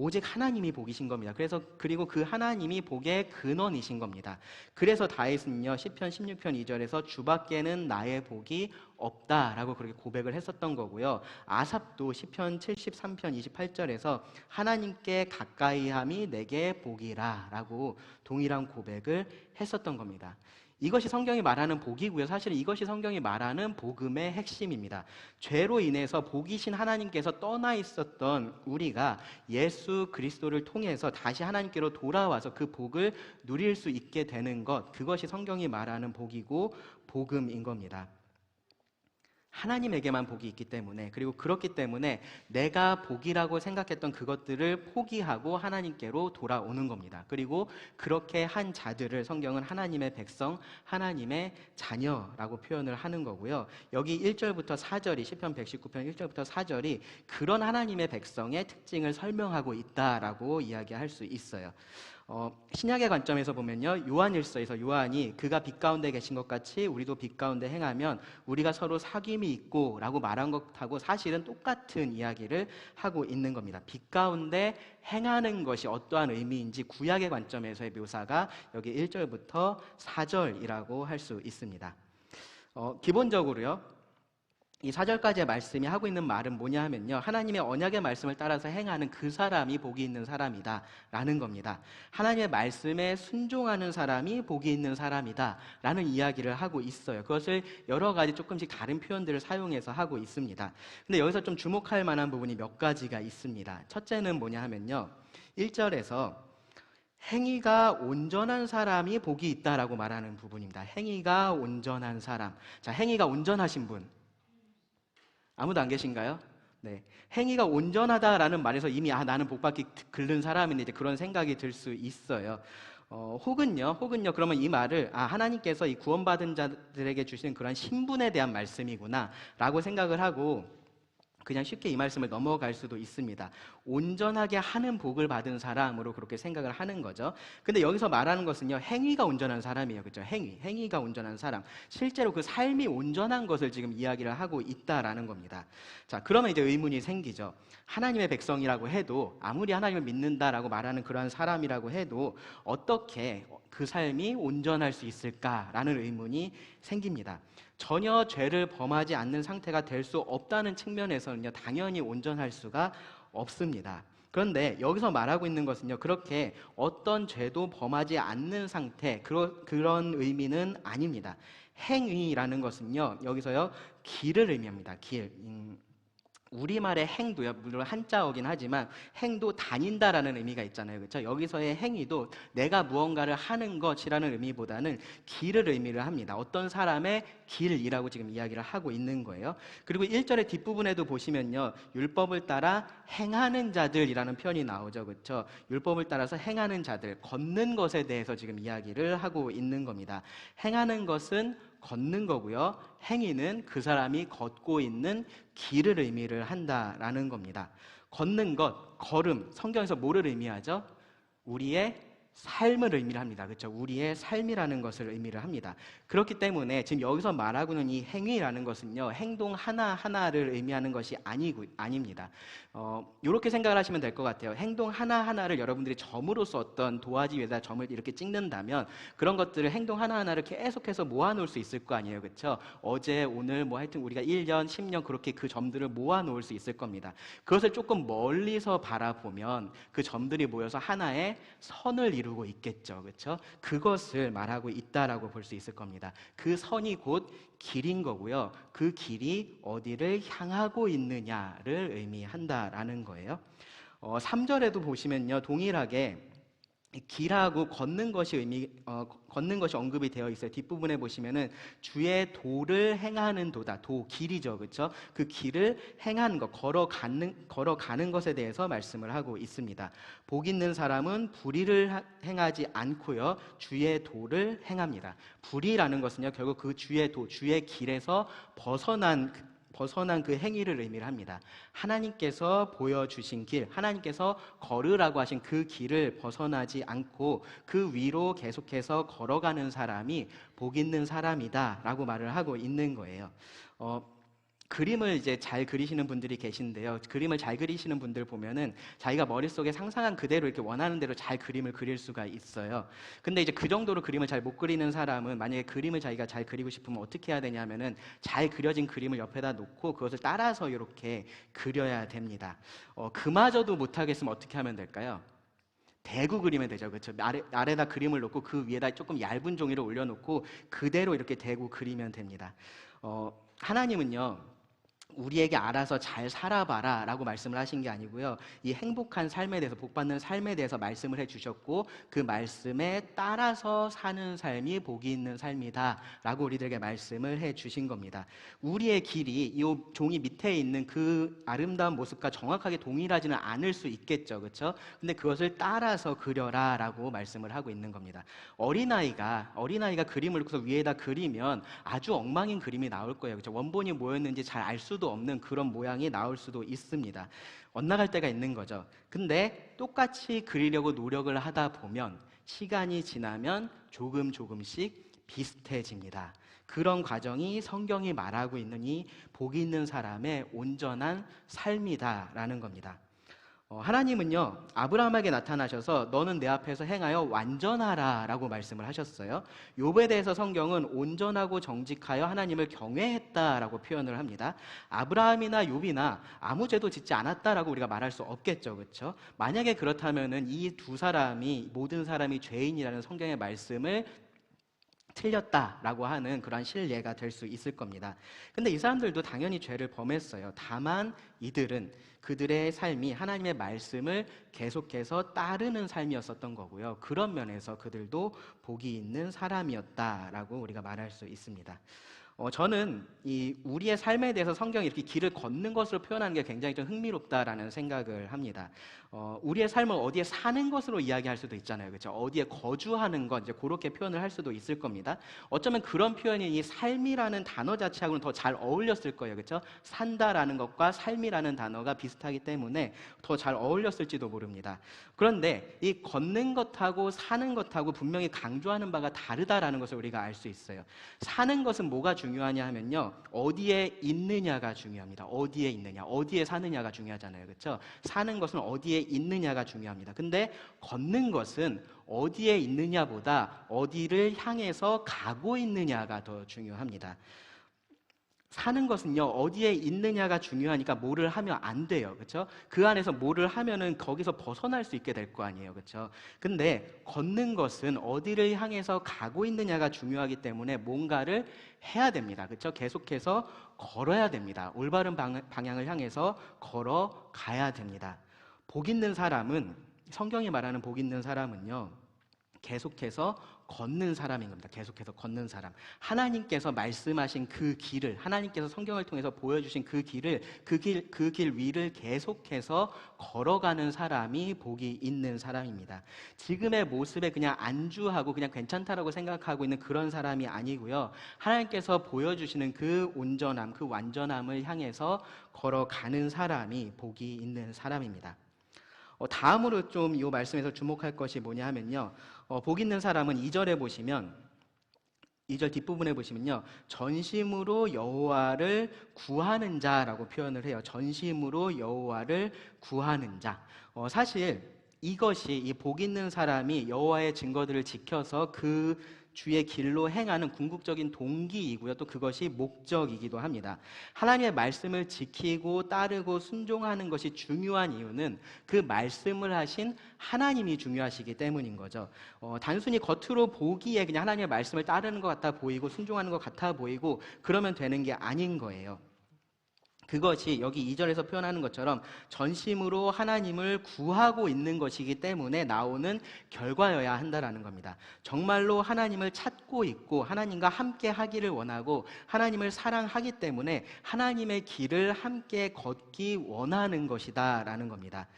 오직 하나님이 복이신 겁니다. 그리고 그 하나님이 복의 근원이신 겁니다. 그래서 다윗은요, 시편 16편 2절에서 주밖에는 나의 복이 없다라고 그렇게 고백을 했었던 거고요. 아삽도 시편 73편 28절에서 하나님께 가까이함이 내게 복이라라고 동일한 고백을 했었던 겁니다. 이것이 성경이 말하는 복이고요. 사실은 이것이 성경이 말하는 복음의 핵심입니다. 죄로 인해서 복이신 하나님께서 떠나 있었던 우리가 예수 그리스도를 통해서 다시 하나님께로 돌아와서 그 복을 누릴 수 있게 되는 것, 그것이 성경이 말하는 복이고 복음인 겁니다. 하나님에게만 복이 있기 때문에, 그리고 그렇기 때문에 내가 복이라고 생각했던 그것들을 포기하고 하나님께로 돌아오는 겁니다. 그리고 그렇게 한 자들을 성경은 하나님의 백성, 하나님의 자녀라고 표현을 하는 거고요. 여기 1절부터 4절이 시편 119편 1절부터 4절이 그런 하나님의 백성의 특징을 설명하고 있다라고 이야기할 수 있어요. 신약의 관점에서 보면요, 요한일서에서 요한이 그가 빛 가운데 계신 것 같이 우리도 빛 가운데 행하면 우리가 서로 사귐이 있고 라고 말한 것하고 사실은 똑같은 이야기를 하고 있는 겁니다. 빛 가운데 행하는 것이 어떠한 의미인지 구약의 관점에서의 묘사가 여기 1절부터 4절이라고 할 수 있습니다. 기본적으로요, 이 4절까지의 말씀이 하고 있는 말은 뭐냐 하면요, 하나님의 언약의 말씀을 따라서 행하는 그 사람이 복이 있는 사람이다 라는 겁니다. 하나님의 말씀에 순종하는 사람이 복이 있는 사람이다 라는 이야기를 하고 있어요. 그것을 여러 가지 조금씩 다른 표현들을 사용해서 하고 있습니다. 근데 여기서 좀 주목할 만한 부분이 몇 가지가 있습니다. 첫째는 뭐냐 하면요, 1절에서 행위가 온전한 사람이 복이 있다라고 말하는 부분입니다. 행위가 온전한 사람. 자, 행위가 온전하신 분 아무도 안 계신가요? 네. 행위가 온전하다라는 말에서 이미 나는 복받기 글른 사람인데 이제 그런 생각이 들 수 있어요. 혹은요, 그러면 이 말을 하나님께서 이 구원받은 자들에게 주시는 그런 신분에 대한 말씀이구나라고 생각을 하고 그냥 쉽게 이 말씀을 넘어갈 수도 있습니다. 온전하게 하는 복을 받은 사람으로 그렇게 생각을 하는 거죠. 근데 여기서 말하는 것은요, 행위가 온전한 사람이에요. 그렇죠? 행위가 온전한 사람. 실제로 그 삶이 온전한 것을 지금 이야기를 하고 있다라는 겁니다. 자, 그러면 이제 의문이 생기죠. 하나님의 백성이라고 해도, 아무리 하나님을 믿는다라고 말하는 그러한 사람이라고 해도 어떻게 그 삶이 온전할 수 있을까라는 의문이 생깁니다. 전혀 죄를 범하지 않는 상태가 될 수 없다는 측면에서는요, 당연히 온전할 수가 없습니다. 그런데 여기서 말하고 있는 것은요, 그렇게 어떤 죄도 범하지 않는 상태, 그런 의미는 아닙니다. 행위라는 것은요, 여기서요, 길을 의미합니다. 길. 우리말의 행도요, 물론 한자어긴 하지만 행도 다닌다라는 의미가 있잖아요. 그렇죠? 여기서의 행위도 내가 무언가를 하는 것이라는 의미보다는 길을 의미를 합니다. 어떤 사람의 길이라고 지금 이야기를 하고 있는 거예요. 그리고 1절의 뒷부분에도 보시면요, 율법을 따라 행하는 자들이라는 표현이 나오죠. 그렇죠? 율법을 따라서 행하는 자들, 걷는 것에 대해서 지금 이야기를 하고 있는 겁니다. 행하는 것은 걷는 거고요, 행위는 그 사람이 걷고 있는 길을 의미를 한다라는 겁니다. 걷는 것, 걸음, 성경에서 뭐를 의미하죠? 우리의 삶을 의미를 합니다. 그렇죠? 우리의 삶이라는 것을 의미를 합니다. 그렇기 때문에 지금 여기서 말하고 있는 이 행위라는 것은요, 행동 하나하나를 의미하는 것이 아닙니다. 이렇게 생각을 하시면 될 것 같아요. 행동 하나하나를 여러분들이 점으로서 어떤 도화지 위에다 점을 이렇게 찍는다면 그런 것들을 행동 하나하나를 계속해서 모아놓을 수 있을 거 아니에요. 그렇죠? 어제, 오늘, 뭐 하여튼 우리가 1년, 10년 그렇게 그 점들을 모아놓을 수 있을 겁니다. 그것을 조금 멀리서 바라보면 그 점들이 모여서 하나의 선을 이루고 있겠죠. 그렇죠? 그것을 말하고 있다라고 볼 수 있을 겁니다. 그 선이 곧 길인 거고요. 그 길이 어디를 향하고 있느냐를 의미한다라는 거예요. 3절에도 보시면요, 동일하게 길하고 걷는 것이 언급이 되어 있어요. 뒷부분에 보시면은 주의 도를 행하는 도다. 길이죠. 그렇죠? 그 길을 행하는 것, 걸어가는 것에 대해서 말씀을 하고 있습니다. 복 있는 사람은 불의를 행하지 않고요, 주의 도를 행합니다. 불의라는 것은요, 결국 그 주의 주의 길에서 벗어난 그 행위를 의미를 합니다. 하나님께서 보여주신 길, 하나님께서 걸으라고 하신 그 길을 벗어나지 않고 그 위로 계속해서 걸어가는 사람이 복 있는 사람이다 라고 말을 하고 있는 거예요. 그림을 이제 잘 그리시는 분들이 계신데요, 그림을 잘 그리시는 분들 보면은 자기가 머릿속에 상상한 그대로 이렇게 원하는 대로 잘 그림을 그릴 수가 있어요. 근데 이제 그 정도로 그림을 잘 못 그리는 사람은, 만약에 그림을 자기가 잘 그리고 싶으면 어떻게 해야 되냐면은 잘 그려진 그림을 옆에다 놓고 그것을 따라서 이렇게 그려야 됩니다. 그마저도 못하겠으면 어떻게 하면 될까요? 대구 그리면 되죠. 그렇죠? 아래다 그림을 놓고 그 위에다 조금 얇은 종이를 올려놓고 그대로 이렇게 대고 그리면 됩니다. 하나님은요, 우리에게 알아서 잘 살아봐라 라고 말씀을 하신 게 아니고요, 이 행복한 삶에 대해서, 복받는 삶에 대해서 말씀을 해주셨고 그 말씀에 따라서 사는 삶이 복이 있는 삶이다 라고 우리들에게 말씀을 해주신 겁니다. 우리의 길이 이 종이 밑에 있는 그 아름다운 모습과 정확하게 동일하지는 않을 수 있겠죠. 그렇죠? 근데 그것을 따라서 그려라 라고 말씀을 하고 있는 겁니다. 어린아이가 그림을 놓고서 위에다 그리면 아주 엉망인 그림이 나올 거예요. 그렇죠? 원본이 뭐였는지 잘 알 수도 없는 그런 모양이 나올 수도 있습니다. 엇나갈 때가 있는 거죠. 근데 똑같이 그리려고 노력을 하다 보면 시간이 지나면 조금씩 비슷해집니다. 그런 과정이 성경이 말하고 있는 이 복이 있는 사람의 온전한 삶이다라는 겁니다. 하나님은요, 아브라함에게 나타나셔서 너는 내 앞에서 행하여 완전하라 라고 말씀을 하셨어요. 욥에 대해서 성경은 온전하고 정직하여 하나님을 경외했다라고 표현을 합니다. 아브라함이나 욥이나 아무 죄도 짓지 않았다라고 우리가 말할 수 없겠죠, 그렇죠? 만약에 그렇다면은 이 두 사람이 모든 사람이 죄인이라는 성경의 말씀을 틀렸다라고 하는 그러한 실례가 될 수 있을 겁니다. 근데 이 사람들도 당연히 죄를 범했어요. 다만 이들은 그들의 삶이 하나님의 말씀을 계속해서 따르는 삶이었었던 거고요. 그런 면에서 그들도 복이 있는 사람이었다라고 우리가 말할 수 있습니다. 저는 이 우리의 삶에 대해서 성경이 이렇게 길을 걷는 것으로 표현하는 게 굉장히 좀 흥미롭다라는 생각을 합니다. 우리의 삶을 어디에 사는 것으로 이야기할 수도 있잖아요, 그렇죠? 어디에 거주하는 것, 이제 그렇게 표현을 할 수도 있을 겁니다. 어쩌면 그런 표현이 이 삶이라는 단어 자체하고는 더 잘 어울렸을 거예요, 그렇죠? 산다라는 것과 삶이라는 단어가 비슷하기 때문에 더 잘 어울렸을지도 모릅니다. 그런데 이 걷는 것하고 사는 것하고 분명히 강조하는 바가 다르다라는 것을 우리가 알 수 있어요. 사는 것은 뭐가 중요하냐 하면요, 어디에 있느냐가 중요합니다. 어디에 있느냐, 어디에 사느냐가 중요하잖아요, 그렇죠? 사는 것은 어디에 있느냐가 중요합니다. 근데 걷는 것은 어디에 있느냐보다 어디를 향해서 가고 있느냐가 더 중요합니다. 사는 것은요, 어디에 있느냐가 중요하니까 뭐를 하면 안 돼요, 그렇죠? 그 안에서 뭐를 하면은 거기서 벗어날 수 있게 될 거 아니에요, 그렇죠? 근데 걷는 것은 어디를 향해서 가고 있느냐가 중요하기 때문에 뭔가를 해야 됩니다, 그렇죠? 계속해서 걸어야 됩니다. 올바른 방향을 향해서 걸어가야 됩니다. 복 있는 사람은, 성경이 말하는 복 있는 사람은요, 계속해서 걷는 사람인 겁니다. 계속해서 걷는 사람. 하나님께서 말씀하신 그 길을, 하나님께서 성경을 통해서 보여주신 그 길을, 그 길 위를 계속해서 걸어가는 사람이 복이 있는 사람입니다. 지금의 모습에 그냥 안주하고 그냥 괜찮다라고 생각하고 있는 그런 사람이 아니고요. 하나님께서 보여주시는 그 온전함, 그 완전함을 향해서 걸어가는 사람이 복이 있는 사람입니다. 다음으로 좀 이 말씀에서 주목할 것이 뭐냐 하면요, 복 있는 사람은 2절에 보시면, 2절 뒷부분에 보시면요, 전심으로 여호와를 구하는 자라고 표현을 해요. 전심으로 여호와를 구하는 자. 사실 이것이, 이 복 있는 사람이 여호와의 증거들을 지켜서 그 주의 길로 행하는 궁극적인 동기이고요, 또 그것이 목적이기도 합니다. 하나님의 말씀을 지키고 따르고 순종하는 것이 중요한 이유는 그 말씀을 하신 하나님이 중요하시기 때문인 거죠. 단순히 겉으로 보기에 그냥 하나님의 말씀을 따르는 것 같아 보이고 순종하는 것 같아 보이고 그러면 되는 게 아닌 거예요. 그것이 여기 2절에서 표현하는 것처럼 전심으로 하나님을 구하고 있는 것이기 때문에 나오는 결과여야 한다라는 겁니다. 정말로 하나님을 찾고 있고 하나님과 함께 하기를 원하고 하나님을 사랑하기 때문에 하나님의 길을 함께 걷기 원하는 것이다 라는 겁니다.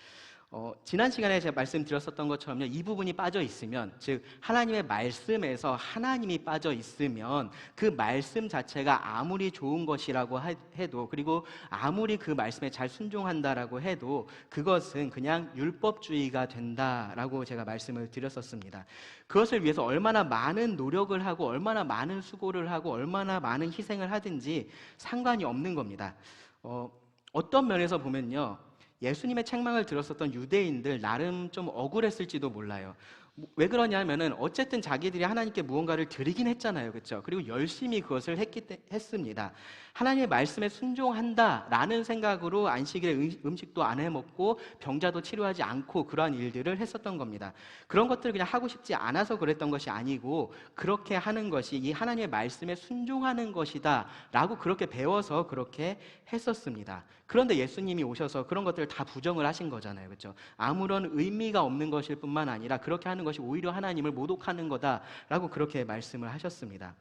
지난 시간에 제가 말씀드렸었던 것처럼요, 이 부분이 빠져 있으면, 즉 하나님의 말씀에서 하나님이 빠져 있으면 그 말씀 자체가 아무리 좋은 것이라고 해도, 그리고 아무리 그 말씀에 잘 순종한다라고 해도 그것은 그냥 율법주의가 된다라고 제가 말씀을 드렸었습니다. 그것을 위해서 얼마나 많은 노력을 하고 얼마나 많은 수고를 하고 얼마나 많은 희생을 하든지 상관이 없는 겁니다. 어떤 면에서 보면요, 예수님의 책망을 들었었던 유대인들 나름 좀 억울했을지도 몰라요. 왜 그러냐면은 어쨌든 자기들이 하나님께 무언가를 드리긴 했잖아요, 그렇죠? 그리고 열심히 그것을 했습니다. 하나님의 말씀에 순종한다라는 생각으로 안식일에 음식도 안 해먹고 병자도 치료하지 않고 그러한 일들을 했었던 겁니다. 그런 것들을 그냥 하고 싶지 않아서 그랬던 것이 아니고 그렇게 하는 것이 이 하나님의 말씀에 순종하는 것이다라고 그렇게 배워서 그렇게 했었습니다. 그런데 예수님이 오셔서 그런 것들을 다 부정을 하신 거잖아요, 그렇죠? 아무런 의미가 없는 것일 뿐만 아니라 그렇게 하는 것이 오히려 하나님을 모독하는 거다라고 그렇게 말씀을 하셨습니다.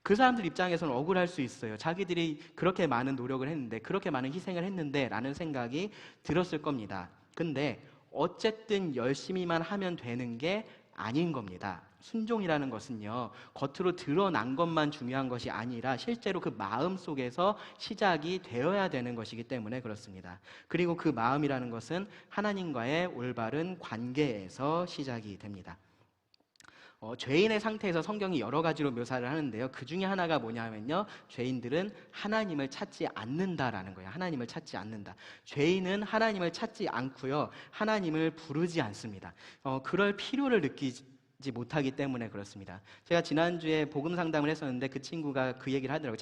그 사람들 입장에서는 억울할 수 있어요. 자기들이 그렇게 많은 노력을 했는데, 그렇게 많은 희생을 했는데 라는 생각이 들었을 겁니다. 근데 어쨌든 열심히만 하면 되는 게 아닌 겁니다. 순종이라는 것은요, 겉으로 드러난 것만 중요한 것이 아니라 실제로 그 마음 속에서 시작이 되어야 되는 것이기 때문에 그렇습니다. 그리고 그 마음이라는 것은 하나님과의 올바른 관계에서 시작이 됩니다. 죄인의 상태에서 성경이 여러 가지로 묘사를 하는데요. 그 중에 하나가 뭐냐면요. 죄인들은 하나님을 찾지 않는다라는 거예요. 하나님을 찾지 않는다. 죄인은 하나님을 찾지 않고요. 하나님을 부르지 않습니다. 그럴 필요를 느끼지 못하기 때문에 그렇습니다. 제가 지난주에 복음 상담을 했었는데 그 친구가 그 얘기를 하더라고요.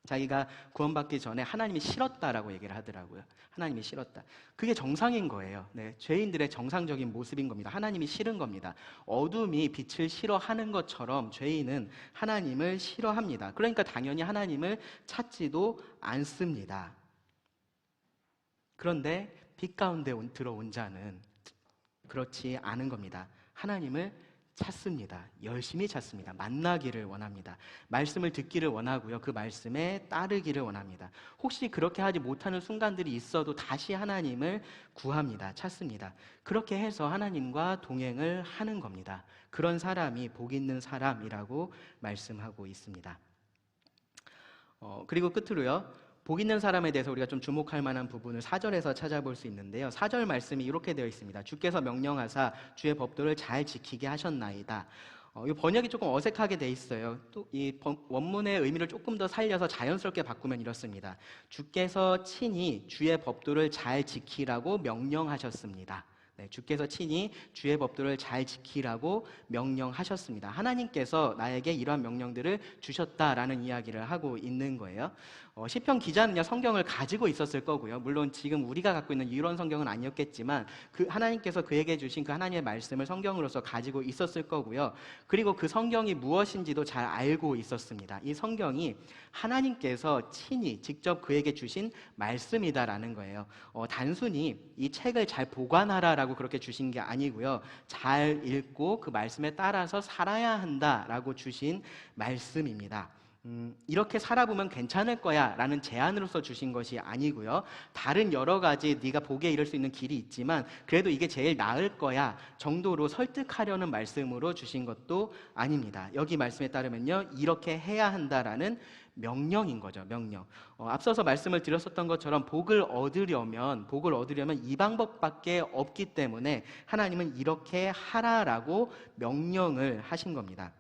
자기가 구원받기 전에 하나님이 싫었다라고 얘기를 하더라고요. 하나님이 싫었다. 그게 정상인 거예요. 네, 죄인들의 정상적인 모습인 겁니다. 하나님이 싫은 겁니다. 어둠이 빛을 싫어하는 것처럼 죄인은 하나님을 싫어합니다. 그러니까 당연히 하나님을 찾지도 않습니다. 그런데 빛 가운데 들어온 자는 그렇지 않은 겁니다. 하나님을 찾습니다. 열심히 찾습니다. 만나기를 원합니다. 말씀을 듣기를 원하고요. 그 말씀에 따르기를 원합니다. 혹시 그렇게 하지 못하는 순간들이 있어도 다시 하나님을 구합니다. 찾습니다. 그렇게 해서 하나님과 동행을 하는 겁니다. 그런 사람이 복 있는 사람이라고 말씀하고 있습니다. 그리고 끝으로요. 복 있는 사람에 대해서 우리가 좀 주목할 만한 부분을 4절에서 찾아볼 수 있는데요. 4절 말씀이 이렇게 되어 있습니다. 주께서 명령하사 주의 법도를 잘 지키게 하셨나이다. 이 번역이 조금 어색하게 돼 있어요. 또 이 원문의 의미를 조금 더 살려서 자연스럽게 바꾸면 이렇습니다. 주께서 친히 주의 법도를 잘 지키라고 명령하셨습니다. 네, 주께서 친히 주의 법도를 잘 지키라고 명령하셨습니다. 하나님께서 나에게 이러한 명령들을 주셨다라는 이야기를 하고 있는 거예요. 시편 기자는요, 성경을 가지고 있었을 거고요. 물론 지금 우리가 갖고 있는 이런 성경은 아니었겠지만 그 하나님께서 그에게 주신 그 하나님의 말씀을 성경으로서 가지고 있었을 거고요. 그리고 그 성경이 무엇인지도 잘 알고 있었습니다. 이 성경이 하나님께서 친히 직접 그에게 주신 말씀이다라는 거예요. 단순히 이 책을 잘 보관하라라고 그렇게 주신 게 아니고요. 잘 읽고 그 말씀에 따라서 살아야 한다라고 주신 말씀입니다. 이렇게 살아보면 괜찮을 거야 라는 제안으로서 주신 것이 아니고요. 다른 여러 가지 네가 복에 이를 수 있는 길이 있지만 그래도 이게 제일 나을 거야 정도로 설득하려는 말씀으로 주신 것도 아닙니다. 여기 말씀에 따르면요, 이렇게 해야 한다라는 명령인 거죠. 명령. 앞서서 말씀을 드렸었던 것처럼 복을 얻으려면 이 방법밖에 없기 때문에 하나님은 이렇게 하라라고 명령을 하신 겁니다.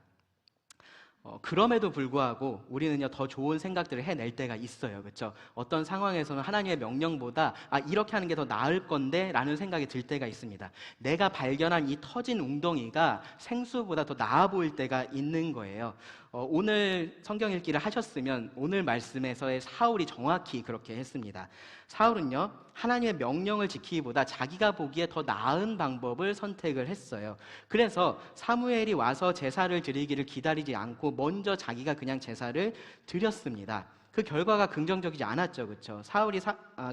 그럼에도 불구하고 우리는요, 더 좋은 생각들을 해낼 때가 있어요. 그렇죠? 어떤 상황에서는 하나님의 명령보다 이렇게 하는 게 더 나을 건데 라는 생각이 들 때가 있습니다. 내가 발견한 이 터진 웅덩이가 생수보다 더 나아 보일 때가 있는 거예요. 오늘 성경 읽기를 하셨으면 오늘 말씀에서의 사울이 정확히 그렇게 했습니다. 사울은요, 하나님의 명령을 지키기보다 자기가 보기에 더 나은 방법을 선택을 했어요. 그래서 사무엘이 와서 제사를 드리기를 기다리지 않고 먼저 자기가 그냥 제사를 드렸습니다. 그 결과가 긍정적이지 않았죠. 그렇죠?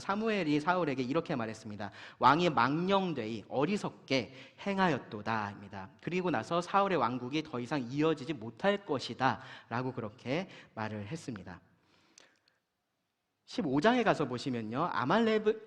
사무엘이 사울에게 이렇게 말했습니다. 왕이 망령되이 어리석게 행하였도다입니다. 그리고 나서 사울의 왕국이 더 이상 이어지지 못할 것이다 라고 그렇게 말을 했습니다. 15장에 가서 보시면요,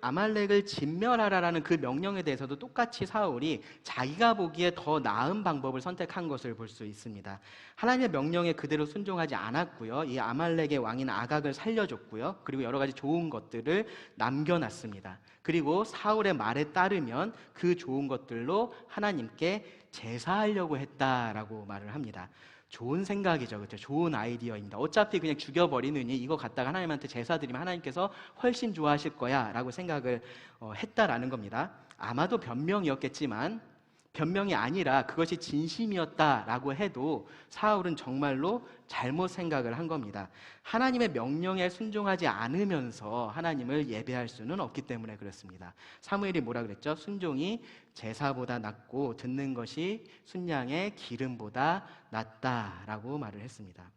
아말렉을 진멸하라라는 그 명령에 대해서도 똑같이 사울이 자기가 보기에 더 나은 방법을 선택한 것을 볼 수 있습니다. 하나님의 명령에 그대로 순종하지 않았고요, 이 아말렉의 왕인 아각을 살려줬고요, 그리고 여러 가지 좋은 것들을 남겨놨습니다. 그리고 사울의 말에 따르면 그 좋은 것들로 하나님께 제사하려고 했다라고 말을 합니다. 좋은 생각이죠. 그렇죠? 좋은 아이디어입니다. 어차피 그냥 죽여버리느니 이거 갖다가 하나님한테 제사 드리면 하나님께서 훨씬 좋아하실 거야 라고 생각을 했다라는 겁니다. 아마도 변명이었겠지만 변명이 아니라 그것이 진심이었다라고 해도 사울은 정말로 잘못 생각을 한 겁니다. 하나님의 명령에 순종하지 않으면서 하나님을 예배할 수는 없기 때문에 그렇습니다. 사무엘이 뭐라 그랬죠? 순종이 제사보다 낫고 듣는 것이 순양의 기름보다 낫다라고 말을 했습니다.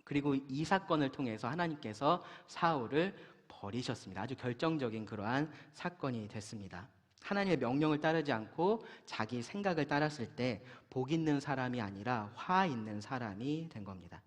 그리고 이 사건을 통해서 하나님께서 사울을 버리셨습니다. 아주 결정적인 그러한 사건이 됐습니다. 하나님의 명령을 따르지 않고 자기 생각을 따랐을 때 복 있는 사람이 아니라 화 있는 사람이 된 겁니다.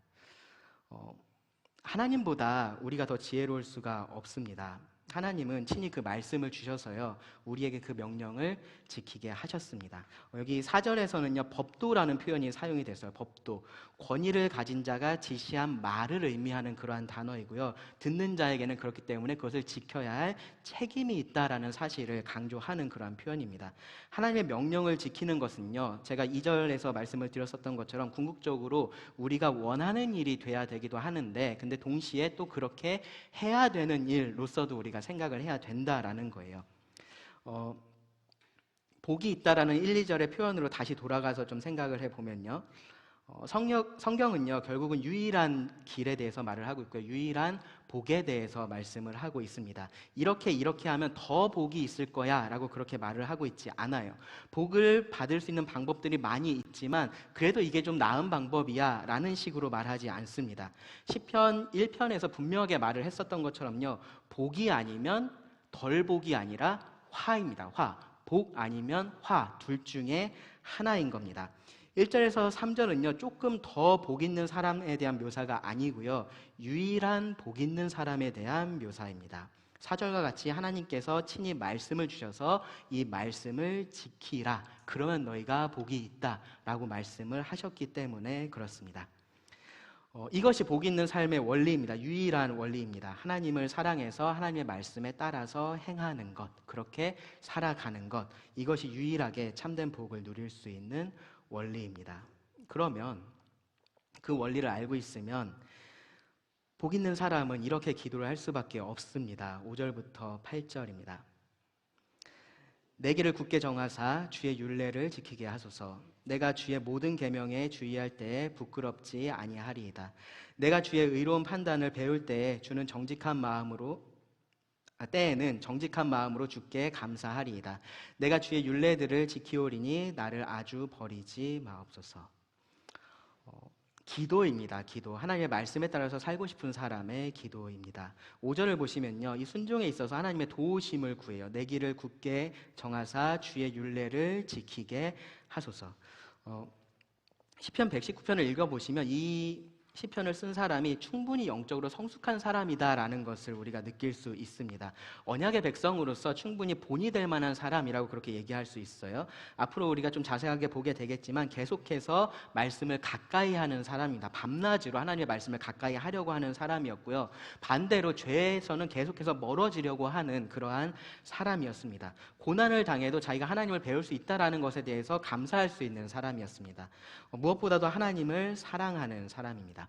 하나님보다 우리가 더 지혜로울 수가 없습니다. 하나님은 친히 그 말씀을 주셔서요, 우리에게 그 명령을 지키게 하셨습니다. 여기 4절에서는요, 법도라는 표현이 사용이 됐어요. 법도. 권위를 가진 자가 지시한 말을 의미하는 그러한 단어이고요. 듣는 자에게는 그렇기 때문에 그것을 지켜야 할 책임이 있다라는 사실을 강조하는 그러한 표현입니다. 하나님의 명령을 지키는 것은요, 제가 2절에서 말씀을 드렸었던 것처럼 궁극적으로 우리가 원하는 일이 돼야 되기도 하는데, 근데 동시에 또 그렇게 해야 되는 일로서도 우리가 생각을 해야 된다라는 거예요. 복이 있다라는 1, 2절의 표현으로 다시 돌아가서 좀 생각을 해보면요, 성경은요, 결국은 유일한 길에 대해서 말을 하고 있고요, 유일한 복에 대해서 말씀을 하고 있습니다. 이렇게 하면 더 복이 있을 거야 라고 그렇게 말을 하고 있지 않아요. 복을 받을 수 있는 방법들이 많이 있지만 그래도 이게 좀 나은 방법이야 라는 식으로 말하지 않습니다. 시편 1편에서 분명하게 말을 했었던 것처럼요, 복이 아니면 덜 복이 아니라 화입니다. 화. 복 아니면 화. 둘 중에 하나인 겁니다. 1절에서 3절은요, 조금 더 복 있는 사람에 대한 묘사가 아니고요, 유일한 복 있는 사람에 대한 묘사입니다. 4절과 같이 하나님께서 친히 말씀을 주셔서 이 말씀을 지키라, 그러면 너희가 복이 있다 라고 말씀을 하셨기 때문에 그렇습니다. 이것이 복 있는 삶의 원리입니다. 유일한 원리입니다. 하나님을 사랑해서 하나님의 말씀에 따라서 행하는 것, 그렇게 살아가는 것, 이것이 유일하게 참된 복을 누릴 수 있는 원리입니다. 그러면 그 원리를 알고 있으면 복 있는 사람은 이렇게 기도를 할 수밖에 없습니다. 5절부터 8절입니다. 내 길을 굳게 정하사 주의 율례를 지키게 하소서. 내가 주의 모든 계명에 주의할 때에 부끄럽지 아니하리이다. 내가 주의 의로운 판단을 배울 때에 때에는 정직한 마음으로 주께 감사하리이다. 내가 주의 율례들을 지키오리니 나를 아주 버리지 마옵소서. 기도입니다. 기도. 하나님의 말씀에 따라서 살고 싶은 사람의 기도입니다. 5절을 보시면요, 이 순종에 있어서 하나님의 도우심을 구해요. 내 길을 굳게 정하사 주의 율례를 지키게 하소서. 시편 119편을 읽어보시면 이 시편을 쓴 사람이 충분히 영적으로 성숙한 사람이다라는 것을 우리가 느낄 수 있습니다. 언약의 백성으로서 충분히 본이 될 만한 사람이라고 그렇게 얘기할 수 있어요. 앞으로 우리가 좀 자세하게 보게 되겠지만 계속해서 말씀을 가까이 하는 사람입니다. 밤낮으로 하나님의 말씀을 가까이 하려고 하는 사람이었고요, 반대로 죄에서는 계속해서 멀어지려고 하는 그러한 사람이었습니다. 고난을 당해도 자기가 하나님을 배울 수 있다는 것에 대해서 감사할 수 있는 사람이었습니다. 무엇보다도 하나님을 사랑하는 사람입니다.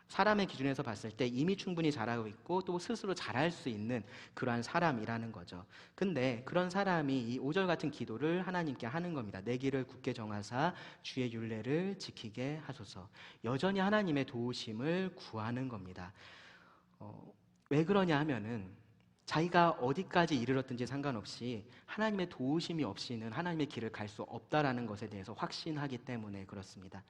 사람의 기준에서 봤을 때 이미 충분히 잘하고 있고 또 스스로 잘할 수 있는 그러한 사람이라는 거죠. 근데 그런 사람이 이 5절 같은 기도를 하나님께 하는 겁니다. 내 길을 굳게 정하사 주의 율례를 지키게 하소서. 여전히 하나님의 도우심을 구하는 겁니다. 왜 그러냐 하면은 자기가 어디까지 이르렀든지 상관없이 하나님의 도우심이 없이는 하나님의 길을 갈 수 없다라는 것에 대해서 확신하기 때문에 그렇습니다.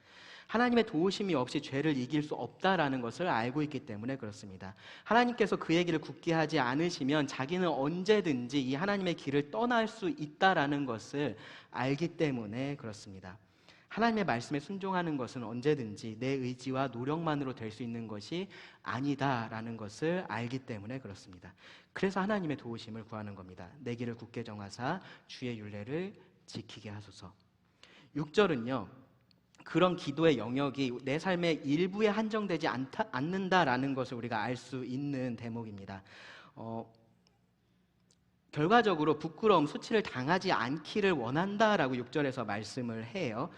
하나님의 도우심이 없이 죄를 이길 수 없다라는 것을 알고 있기 때문에 그렇습니다. 하나님께서 그의 길을 굳게 하지 않으시면 자기는 언제든지 이 하나님의 길을 떠날 수 있다라는 것을 알기 때문에 그렇습니다. 하나님의 말씀에 순종하는 것은 언제든지 내 의지와 노력만으로 될 수 있는 것이 아니다라는 것을 알기 때문에 그렇습니다. 그래서 하나님의 도우심을 구하는 겁니다. 내 길을 굳게 정하사 주의 율례를 지키게 하소서. 6절은요, 그런 기도의 영역이 내 삶의 일부에 한정되지 않는다라는 것을 우리가 알 수 있는 대목입니다. 결과적으로 부끄러움, 수치를 당하지 않기를 원한다라고 6절에서 말씀을 해요.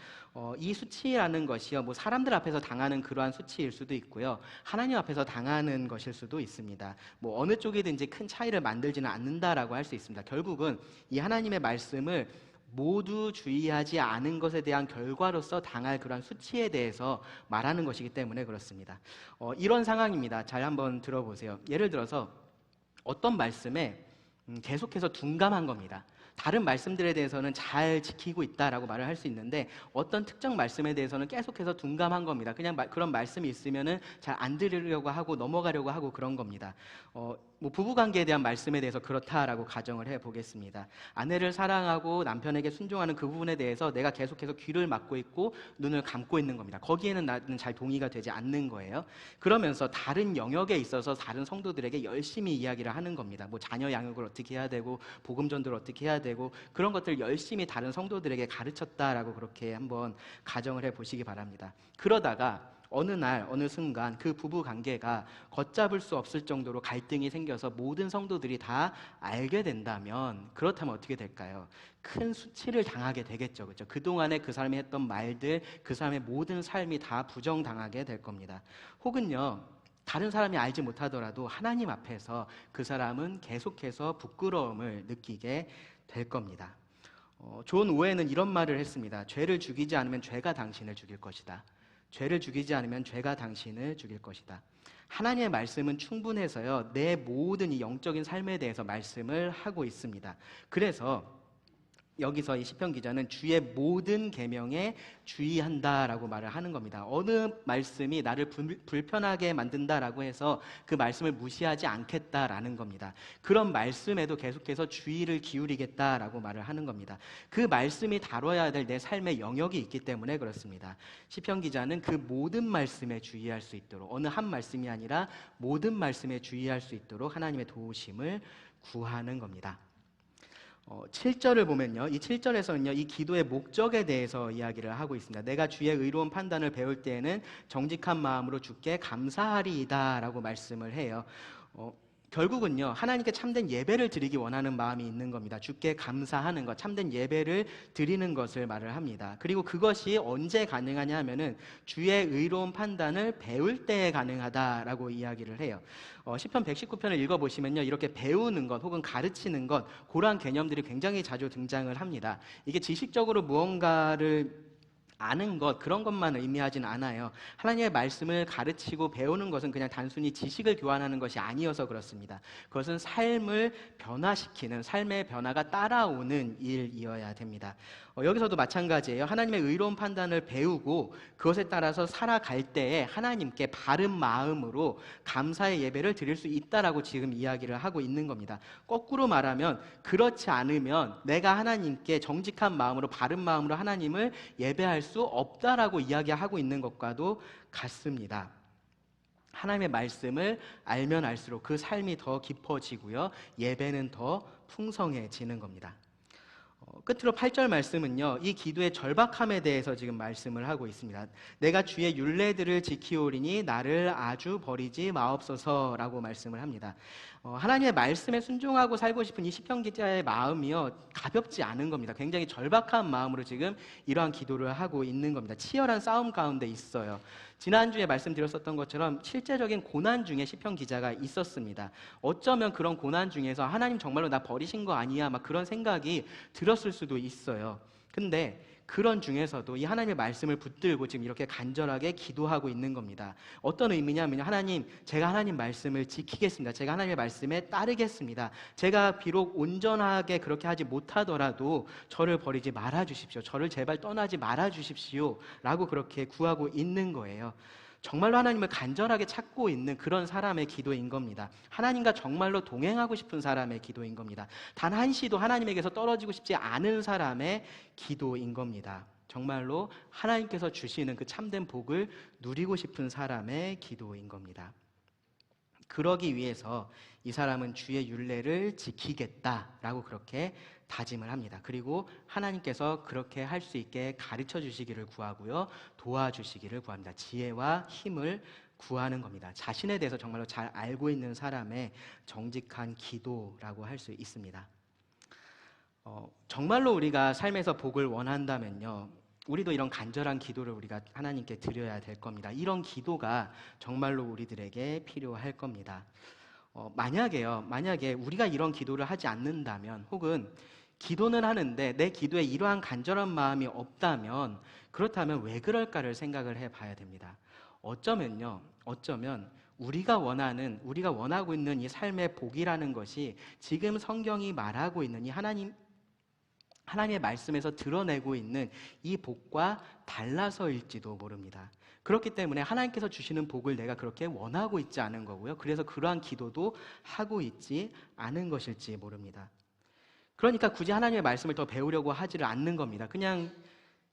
이 수치라는 것이요, 뭐 사람들 앞에서 당하는 그러한 수치일 수도 있고요, 하나님 앞에서 당하는 것일 수도 있습니다. 뭐 어느 쪽이든지 큰 차이를 만들지는 않는다라고 할 수 있습니다. 결국은 이 하나님의 말씀을 모두 주의하지 않은 것에 대한 결과로서 당할 그런 수치에 대해서 말하는 것이기 때문에 그렇습니다. 이런 상황입니다. 잘 한번 들어보세요. 예를 들어서 어떤 말씀에 계속해서 둔감한 겁니다. 다른 말씀들에 대해서는 잘 지키고 있다라고 말을 할 수 있는데 어떤 특정 말씀에 대해서는 계속해서 둔감한 겁니다. 그냥 그런 말씀이 있으면은 잘 안 들으려고 하고 넘어가려고 하고 그런 겁니다. 뭐 부부관계에 대한 말씀에 대해서 그렇다라고 가정을 해보겠습니다. 아내를 사랑하고 남편에게 순종하는 그 부분에 대해서 내가 계속해서 귀를 막고 있고 눈을 감고 있는 겁니다. 거기에는 나는 잘 동의가 되지 않는 거예요. 그러면서 다른 영역에 있어서 다른 성도들에게 열심히 이야기를 하는 겁니다. 뭐 자녀 양육을 어떻게 해야 되고 복음 전도를 어떻게 해야 되고 그런 것들을 열심히 다른 성도들에게 가르쳤다라고 그렇게 한번 가정을 해보시기 바랍니다. 그러다가 어느 날 어느 순간 그 부부 관계가 걷잡을 수 없을 정도로 갈등이 생겨서 모든 성도들이 다 알게 된다면, 그렇다면 어떻게 될까요? 큰 수치를 당하게 되겠죠. 그렇죠? 그동안에 그 사람이 했던 말들, 그 사람의 모든 삶이 다 부정당하게 될 겁니다. 혹은요, 다른 사람이 알지 못하더라도 하나님 앞에서 그 사람은 계속해서 부끄러움을 느끼게 될 겁니다. 존 오웬은 이런 말을 했습니다. 죄를 죽이지 않으면 죄가 당신을 죽일 것이다. 죄를 죽이지 않으면 죄가 당신을 죽일 것이다. 하나님의 말씀은 충분해서요, 내 모든 이 영적인 삶에 대해서 말씀을 하고 있습니다. 그래서 여기서 이 시편 기자는 주의 모든 계명에 주의한다라고 말을 하는 겁니다. 어느 말씀이 나를 불편하게 만든다라고 해서 그 말씀을 무시하지 않겠다라는 겁니다. 그런 말씀에도 계속해서 주의를 기울이겠다라고 말을 하는 겁니다. 그 말씀이 다뤄야 될 내 삶의 영역이 있기 때문에 그렇습니다. 시편 기자는 그 모든 말씀에 주의할 수 있도록, 어느 한 말씀이 아니라 모든 말씀에 주의할 수 있도록 하나님의 도우심을 구하는 겁니다. 7절을 보면요, 이 7절에서는요, 이 기도의 목적에 대해서 이야기를 하고 있습니다. 내가 주의 의로운 판단을 배울 때에는 정직한 마음으로 주께 감사하리이다 라고 말씀을 해요. 결국은요, 하나님께 참된 예배를 드리기 원하는 마음이 있는 겁니다. 주께 감사하는 것, 참된 예배를 드리는 것을 말을 합니다. 그리고 그것이 언제 가능하냐 하면은 주의 의로운 판단을 배울 때에 가능하다라고 이야기를 해요. 시편 119편을 읽어보시면요, 이렇게 배우는 것 혹은 가르치는 것, 그러한 개념들이 굉장히 자주 등장을 합니다. 이게 지식적으로 무언가를 아는 것, 그런 것만 의미하진 않아요. 하나님의 말씀을 가르치고 배우는 것은 그냥 단순히 지식을 교환하는 것이 아니어서 그렇습니다. 그것은 삶을 변화시키는, 삶의 변화가 따라오는 일이어야 됩니다. 여기서도 마찬가지예요. 하나님의 의로운 판단을 배우고 그것에 따라서 살아갈 때에 하나님께 바른 마음으로 감사의 예배를 드릴 수 있다라고 지금 이야기를 하고 있는 겁니다. 거꾸로 말하면, 그렇지 않으면 내가 하나님께 정직한 마음으로, 바른 마음으로 하나님을 예배할 수 없다라고 이야기하고 있는 것과도 같습니다. 하나님의 말씀을 알면 알수록 그 삶이 더 깊어지고요, 예배는 더 풍성해지는 겁니다. 끝으로 8절 말씀은요, 이 기도의 절박함에 대해서 지금 말씀을 하고 있습니다. 내가 주의 율례들을 지키오리니 나를 아주 버리지 마옵소서라고 말씀을 합니다. 하나님의 말씀에 순종하고 살고 싶은 이 시편 기자의 마음이요, 가볍지 않은 겁니다. 굉장히 절박한 마음으로 지금 이러한 기도를 하고 있는 겁니다. 치열한 싸움 가운데 있어요. 지난주에 말씀드렸었던 것처럼 실제적인 고난 중에 시편 기자가 있었습니다. 어쩌면 그런 고난 중에서 하나님 정말로 나 버리신 거 아니야? 막 그런 생각이 들었을 수도 있어요. 근데 그런 중에서도 이 하나님의 말씀을 붙들고 지금 이렇게 간절하게 기도하고 있는 겁니다. 어떤 의미냐면, 하나님, 제가 하나님 말씀을 지키겠습니다. 제가 하나님의 말씀에 따르겠습니다. 제가 비록 온전하게 그렇게 하지 못하더라도 저를 버리지 말아 주십시오. 저를 제발 떠나지 말아 주십시오 라고 그렇게 구하고 있는 거예요. 정말로 하나님을 간절하게 찾고 있는 그런 사람의 기도인 겁니다. 하나님과 정말로 동행하고 싶은 사람의 기도인 겁니다. 단 한시도 하나님에게서 떨어지고 싶지 않은 사람의 기도인 겁니다. 정말로 하나님께서 주시는 그 참된 복을 누리고 싶은 사람의 기도인 겁니다. 그러기 위해서 이 사람은 주의 율례를 지키겠다라고 그렇게 다짐을 합니다. 그리고 하나님께서 그렇게 할 수 있게 가르쳐 주시기를 구하고요, 도와주시기를 구합니다. 지혜와 힘을 구하는 겁니다. 자신에 대해서 정말로 잘 알고 있는 사람의 정직한 기도라고 할 수 있습니다. 정말로 우리가 삶에서 복을 원한다면요, 우리도 이런 간절한 기도를 우리가 하나님께 드려야 될 겁니다. 이런 기도가 정말로 우리들에게 필요할 겁니다. 만약에 우리가 이런 기도를 하지 않는다면, 혹은 기도는 하는데 내 기도에 이러한 간절한 마음이 없다면, 그렇다면 왜 그럴까를 생각을 해봐야 됩니다. 어쩌면 우리가 원하고 있는 이 삶의 복이라는 것이 지금 성경이 말하고 있는 이 하나님의 말씀에서 드러내고 있는 이 복과 달라서일지도 모릅니다. 그렇기 때문에 하나님께서 주시는 복을 내가 그렇게 원하고 있지 않은 거고요. 그래서 그러한 기도도 하고 있지 않은 것일지 모릅니다. 그러니까 굳이 하나님의 말씀을 더 배우려고 하지를 않는 겁니다. 그냥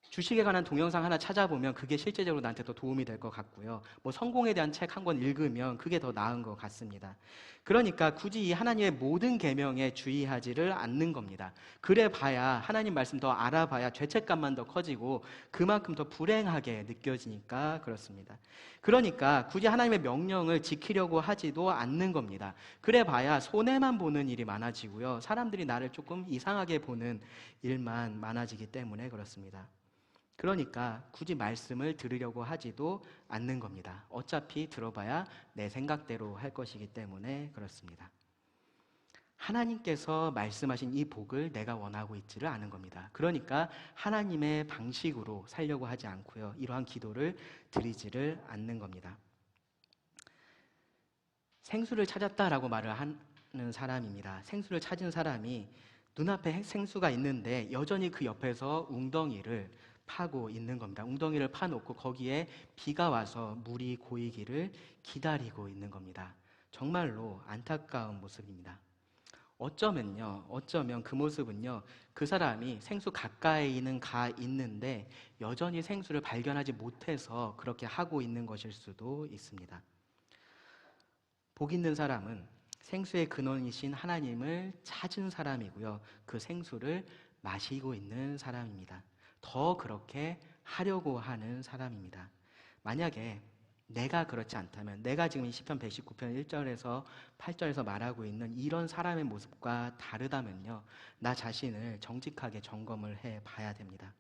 주식에 관한 동영상 하나 찾아보면 그게 실제적으로 나한테 더 도움이 될 것 같고요. 뭐 성공에 대한 책 한 권 읽으면 그게 더 나은 것 같습니다. 그러니까 굳이 이 하나님의 모든 계명에 주의하지를 않는 겁니다. 그래 봐야 하나님 말씀 더 알아봐야 죄책감만 더 커지고 그만큼 더 불행하게 느껴지니까 그렇습니다. 그러니까 굳이 하나님의 명령을 지키려고 하지도 않는 겁니다. 그래 봐야 손해만 보는 일이 많아지고요. 사람들이 나를 조금 이상하게 보는 일만 많아지기 때문에 그렇습니다. 그러니까 굳이 말씀을 들으려고 하지도 않는 겁니다. 어차피 들어봐야 내 생각대로 할 것이기 때문에 그렇습니다. 하나님께서 말씀하신 이 복을 내가 원하고 있지를 않은 겁니다. 그러니까 하나님의 방식으로 살려고 하지 않고요. 이러한 기도를 드리지를 않는 겁니다. 생수를 찾았다라고 말을 하는 사람입니다. 생수를 찾은 사람이 눈앞에 생수가 있는데 여전히 그 옆에서 웅덩이를 파고 있는 겁니다. 웅덩이를 파놓고 거기에 비가 와서 물이 고이기를 기다리고 있는 겁니다. 정말로 안타까운 모습입니다. 어쩌면 그 모습은요, 그 사람이 생수 가까이는 가 있는데 여전히 생수를 발견하지 못해서 그렇게 하고 있는 것일 수도 있습니다. 복 있는 사람은 생수의 근원이신 하나님을 찾은 사람이고요. 그 생수를 마시고 있는 사람입니다. 더 그렇게 하려고 하는 사람입니다. 만약에 내가 그렇지 않다면, 내가 지금 이 시편 119편 1절에서 8절에서 말하고 있는 이런 사람의 모습과 다르다면요, 나 자신을 정직하게 점검을 해 봐야 됩니다.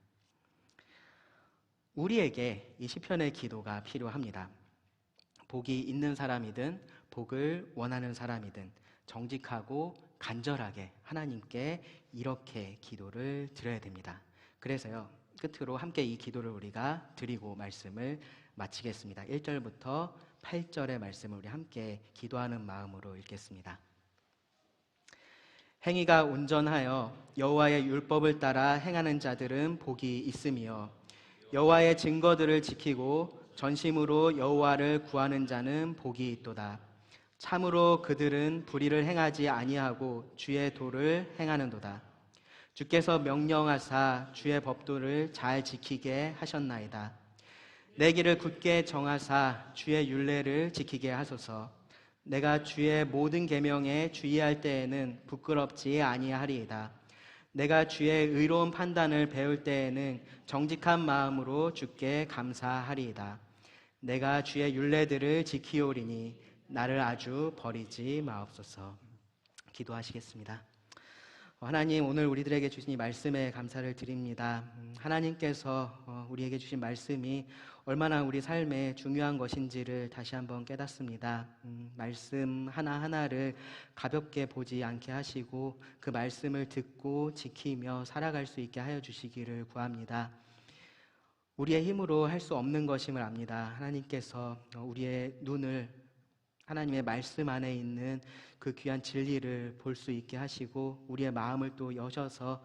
우리에게 이 시편의 기도가 필요합니다. 복이 있는 사람이든 복을 원하는 사람이든 정직하고 간절하게 하나님께 이렇게 기도를 드려야 됩니다. 그래서요, 끝으로 함께 이 기도를 우리가 드리고 말씀을 마치겠습니다. 1절부터 8절의 말씀을 우리 함께 기도하는 마음으로 읽겠습니다. 행위가 온전하여 여호와의 율법을 따라 행하는 자들은 복이 있으며 여호와의 증거들을 지키고 전심으로 여호와를 구하는 자는 복이 있도다. 참으로 그들은 불의를 행하지 아니하고 주의 도를 행하는도다. 주께서 명령하사 주의 법도를 잘 지키게 하셨나이다. 내 길을 굳게 정하사 주의 율례를 지키게 하소서. 내가 주의 모든 계명에 주의할 때에는 부끄럽지 아니하리이다. 내가 주의 의로운 판단을 배울 때에는 정직한 마음으로 주께 감사하리이다. 내가 주의 율례들을 지키오리니 나를 아주 버리지 마옵소서. 기도하시겠습니다. 하나님, 오늘 우리들에게 주신 이 말씀에 감사를 드립니다. 하나님께서 우리에게 주신 말씀이 얼마나 우리 삶에 중요한 것인지를 다시 한번 깨닫습니다. 말씀 하나하나를 가볍게 보지 않게 하시고 그 말씀을 듣고 지키며 살아갈 수 있게 하여 주시기를 구합니다. 우리의 힘으로 할 수 없는 것임을 압니다. 하나님께서 우리의 눈을 하나님의 말씀 안에 있는 그 귀한 진리를 볼 수 있게 하시고 우리의 마음을 또 여셔서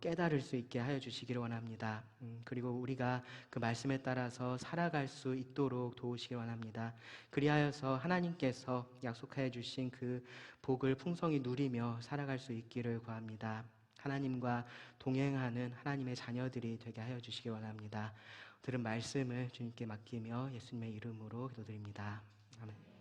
깨달을 수 있게 하여 주시기를 원합니다. 그리고 우리가 그 말씀에 따라서 살아갈 수 있도록 도우시길 원합니다. 그리하여서 하나님께서 약속하여 주신 그 복을 풍성히 누리며 살아갈 수 있기를 구합니다. 하나님과 동행하는 하나님의 자녀들이 되게 하여 주시기 원합니다. 들은 말씀을 주님께 맡기며 예수님의 이름으로 기도드립니다. 아멘.